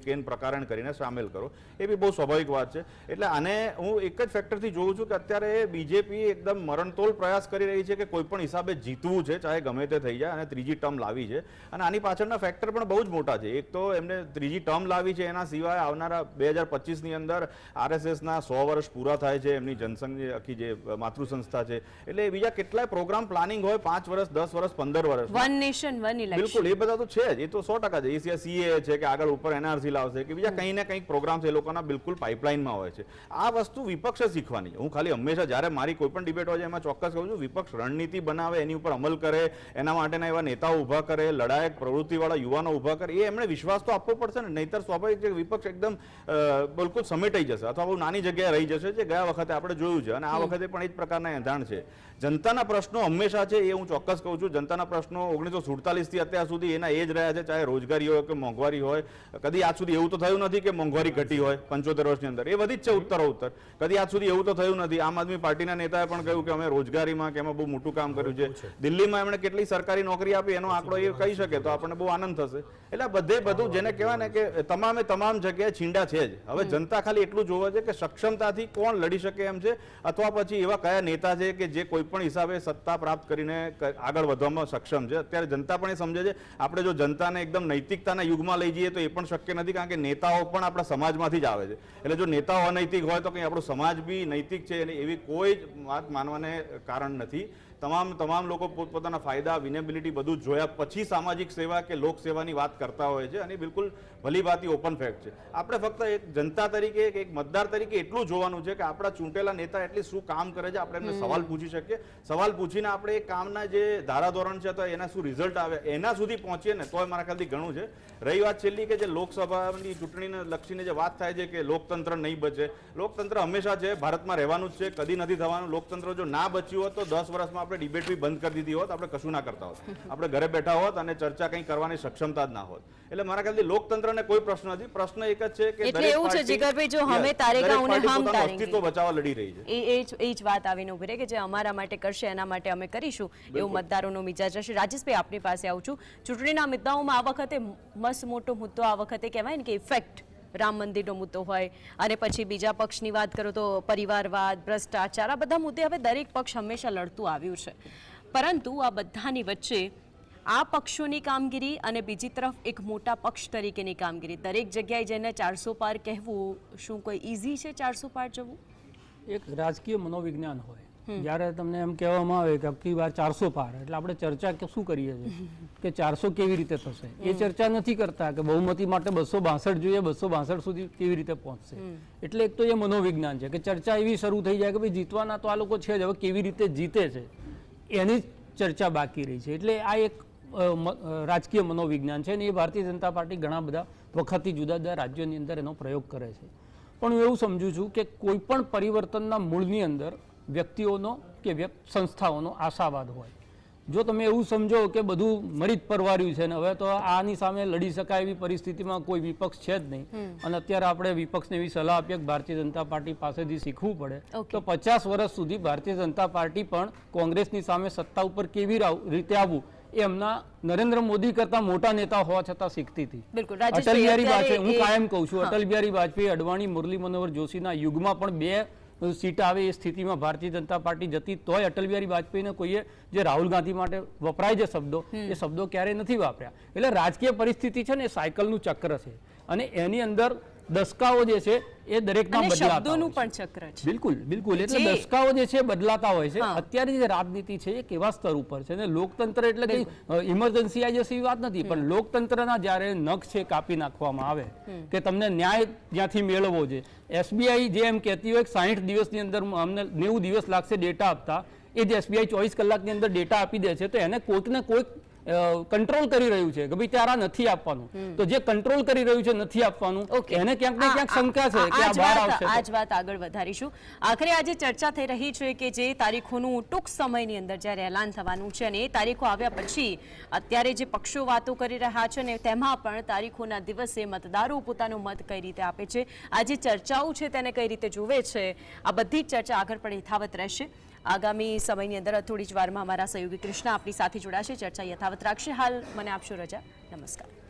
કેન પ્રકારણ કરીને સામેલ કરો, એ બી બહુ સ્વાભાવિક વાત છે. એટલે આને હું એક જ ફેક્ટરથી જોઉં છું કે અત્યારે બીજેપી એકદમ મરણતોલ પ્રયાસ કરી રહી છે કે કોઈ પણ હિસાબે જીતવું છે, ચાહે ગમે તે થઈ જાય, અને ત્રીજી ટર્મ લાવી છે. અને આની પાછળના ફેક્ટર પણ બહુ જ મોટા છે. એક તો એમને ત્રીજી ટર્મ લાવી છે, એના સિવાય આવનારા 2025ની અંદર આરએસએસના 100 વર્ષ પૂરા થાય છે, એમની જનસંઘની આખી જે માતૃ સંસ્થા છે, એટલે બીજા કેટલાય પ્રોગ્રામ પ્લાનિંગ હોય 5 વર્ષ, 10 વર્ષ, 15 વર્ષ, વન નેશન વન ઇલેક્શન, બિલકુલ એ બધા તો છે જ, એ તો 100% છે. સીએ છે કે આગળ ઉપર એનઆરસી લાવશે કે બીજા કંઈ ને કંઈક પ્રોગ્રામ્સ એ લોકોના બિલકુલ પાઇપલાઇનમાં હોય છે. આ વસ્તુ વિપક્ષે શીખવાની છે. હું ખાલી હંમેશા જ્યારે મારી કોઈ પણ ડિબેટ હોય છે એમાં ચોક્કસ કહું છું, વિપક્ષ રણનીતિ બનાવે, એની ઉપર અમલ કરે, એના માટેના એવા નેતાઓ ઊભા કરે, લડાયક પ્રવૃત્તિવાળા યુવાનો ઊભા કરે, એ એમણે વિશ્વાસ તો આપવો પડશે ને, નહીતર સ્વાભાવિક છે કે વિપક્ષ એકદમ બિલકુલ સમેટાઈ જશે અથવા બહુ નાની જગ્યાએ રહી જશે, જે ગયા વખતે આપણે જોયું છે. અને આ વખતે પણ એ જ પ્રકારના એંધાણ છે. જનતાના પ્રશ્નો હંમેશા છે, એ હું ચોક્કસ કહું છું. જનતાના પ્રશ્નો 1947 થી અત્યાર સુધી એના એ જ રહ્યા છે, ચાહે રોજગારી હોય કે મોંઘવારી હોય. કદી આજ સુધી એવું તો થયું નથી કે મોંઘવારી ઘટી હોય 75 વર્ષની અંદર, એ વધી જ છે ઉત્તરોત્તર. કદી આજ સુધી એવું તો થયું નથી. આમ આદમી પાર્ટીના નેતાએ પણ કહ્યું કે અમે રોજગારીમાં કે એમાં બહુ મોટું કામ કર્યું છે. દિલ્હીમાં એમણે કેટલી સરકારી નોકરી આપી એનો આંકડો એ કહી શકે તો આપણને બહુ આનંદ થશે. એટલે બધું જેને કહેવાય ને કે તમામ જગ્યાએ છીંડા છે જ. હવે જનતા ખાલી એટલું જોવે છે કે સક્ષમતાથી કોણ લડી શકે એમ છે, અથવા પછી એવા કયા નેતા છે કે જે કોઈ કોઈ પણ હિસાબે સત્તા પ્રાપ્ત કરીને આગળ વધવામાં સક્ષમ છે. અત્યારે જનતા પણ એ સમજે છે. આપણે જો જનતાને એકદમ નૈતિકતાના યુગમાં લઈ જઈએ તો એ પણ શક્ય નથી, કારણ કે નેતાઓ પણ આપણા સમાજમાંથી જ આવે છે. એટલે જો નેતાઓ અનૈતિક હોય તો કંઈ આપણો સમાજ બી નૈતિક છે, એટલે એવી કોઈ જ વાત માનવાને કારણ નથી. તમામ લોકો પોતપોતાના ફાયદા, વિનેબિલિટી બધું જોયા પછી સામાજિક સેવા કે લોક સેવાની વાત કરતા હોય છે, અને બિલકુલ ભલીભાંતિ ઓપન ફેક્ટ છે. આપણે ફક્ત એક જનતા તરીકે, એક મતદાર તરીકે એટલું જોવાનું છે કે આપણા ચૂંટેલા નેતા એટલી શું કામ કરે છે, આપણે એમને સવાલ પૂછી શકીએ. સવાલ પૂછીને આપણે એ કામના જે ધારાધોરણ છે તો એના શું રિઝલ્ટ આવે એના સુધી પહોંચીએ ને તોય મારા ખ્યાલથી ઘણું છે. રહી વાત છેલ્લી કે જે લોકસભાની ચૂંટણીને લક્ષીને જે વાત થાય છે કે લોકતંત્ર નહીં બચે, લોકતંત્ર હંમેશા છે, ભારતમાં રહેવાનું જ છે, કદી નથી થવાનું. લોકતંત્ર જો ના બચ્યું હોત તો 10 વર્ષમાં આપણે ડિબેટ બી બંધ કરી દીધી હોત, આપણે કશું ના કરતા હોત, આપણે ઘરે બેઠા હોત અને ચર્ચા કંઈ કરવાની સક્ષમતા જ ના હોત. એટલે મારા ખ્યાલથી લોકતંત્રને કોઈ પ્રશ્ન નથી. પ્રશ્ન એક જ છે કે એટલે એવું છે જીગરભાઈ, જો હમે તારેગા ઉને હમ તારેંગે, અસ્તિત્વ બચાવવા લડી રહી છે. એ જ વાત આવીને ઉભી રહે કે જે અમારા માટે કરશે એના માટે અમે કરીશું, એવું મતદારોનો મિજાજ હશે. રાજેશભાઈ, આપની પાસે આવું છું. ચૂંટણીના મુદ્દાઓમાં આ વખતે મસ્ત મોટો મુદ્દો આ વખતે કહેવાય ને કે ઇફેક્ટ રામ મંદિરનો મુદ્દો હોય, અને પછી બીજા પક્ષની વાત કરો તો પરિવારવાદ, ભ્રષ્ટાચાર, આ બધા મુદ્દે હવે દરેક પક્ષ હંમેશા લડતું આવ્યું છે. પરંતુ આ બધાની વચ્ચે આ પક્ષોની કામગીરી અને બીજી તરફ એક મોટા પક્ષ તરીકેની કામગીરી, દરેક જગ્યાએ જઈને 400 પાર કહેવું શું કોઈ ઇઝી છે? 400 પાર જવું એક રાજકીય મનોવિજ્ઞાન હોય. જ્યારે તમને એમ કહેવામાં આવે કે અબકી વાર 400 પાર, એટલે આપણે ચર્ચા શું કરીએ છીએ કે 400 કેવી રીતે થશે, એ ચર્ચા નથી કરતા કે બહુમતી માટે 262 જોઈએ, 262 સુધી કેવી રીતે પહોંચશે. એટલે એક તો એ મનોવિજ્ઞાન છે કે ચર્ચા એવી શરૂ થઈ જાય કે ભાઈ જીતવાના તો આ લોકો છે જ, હવે કેવી રીતે જીતે છે એની ચર્ચા બાકી રહી છે. એટલે આ એક રાજકીય મનોવિજ્ઞાન છે, અને એ ભારતીય જનતા પાર્ટી ઘણા બધા વખતથી જુદા જુદા રાજ્યોની અંદર એનો પ્રયોગ કરે છે. પણ હું એવું સમજુ છું કે કોઈ પણ પરિવર્તનના મૂળની અંદર વ્યક્તિઓનો કે સંસ્થાઓનો આશાવાદ હોય. જો તમે એવું સમજો કે બધું મરી જ પરવાર્યું છે ને હવે તો આની સામે લડી શકાય એવી પરિસ્થિતિમાં કોઈ વિપક્ષ છે જ નહીં, અને અત્યારે આપણે વિપક્ષને એવી સલાહ આપીએ કે ભારતીય જનતા પાર્ટી પાસેથી શીખવું પડે, તો 50 વર્ષ સુધી ભારતીય જનતા પાર્ટી પણ કોંગ્રેસની સામે સત્તા ઉપર કેવી રીતે આવવું એ એમના નરેન્દ્ર મોદી કરતા મોટા નેતા હોવા છતાં શીખતી હતી. અટલ બિહારી વાજપેયી, હું કાયમ કહું છું, અટલ બિહારી વાજપેયી, અડવાણી, મુરલી મનોહર જોશીના યુગમાં પણ 2 સીટ આવે એ સ્થિતિમાં ભારતીય જનતા પાર્ટી જતી, તોય અટલ બિહારી વાજપેયીને કોઈએ જે રાહુલ ગાંધી માટે વપરાય છે શબ્દો, એ શબ્દો ક્યારેય નથી વાપર્યા. એટલે રાજકીય પરિસ્થિતિ છે ને એ સાયકલનું ચક્ર છે, અને એની અંદર દસકાઓ જે છે એ દરેકમાં બદલાતા હોય છે. બિલકુલ બિલકુલ. એટલે દસકાઓ જે છે બદલાતા હોય છે. અત્યારે જે રાજનીતિ છે એ કેવા સ્તર ઉપર છે, અને લોકતંત્ર એટલે કઈ ઇમરજન્સી આવી જશે એવી વાત નથી, પણ લોકતંત્રના જ્યારે નખ છે કાપી નાખવામાં આવે કે તમને ન્યાય જ્યાંથી મેળવવો છે. SBI જે એમ કહેતી હોય 60 દિવસની અંદર અમને 90 દિવસ લાગશે ડેટા આપતા, એ જે SBI 24 કલાકની અંદર ડેટા આપી દે છે, તો એને કોઈક ને કોઈક કંટ્રોલ કરી રહ્યું છે કે ભાઈ તારા નથી આપવાનું. તો જે કંટ્રોલ કરી રહ્યું છે નથી આપવાનું, એને ક્યાંક ને ક્યાંક શંકા છે કે આ બહાર આવશે. આ જ વાત આગળ વધારીશું. આખરે આજે ચર્ચા થઈ રહી છે કે જે તારીખોનું ટૂંક સમયની અંદર જ્યારે એલાન થવાનું છે, અને એ તારીખો આવ્યા પછી અત્યારે જે પક્ષો વાતો કરી રહ્યા છે ને તેમાં પણ તારીખોના દિવસે મતદારો પોતાનો મત કઈ રીતે આપે છે, આ જે ચર્ચાઓ છે તેને કઈ રીતે જોવે છે, આ બધી જ ચર્ચા આગળ પણ યથાવત રહેશે. આગામી સમયની અંદર થોડી જ વારમાં અમારા સહયોગી કૃષ્ણા આપણી સાથે જોડાશે, ચર્ચા યથાવત રાખશે. હાલ મને આપશો રજા. નમસ્કાર.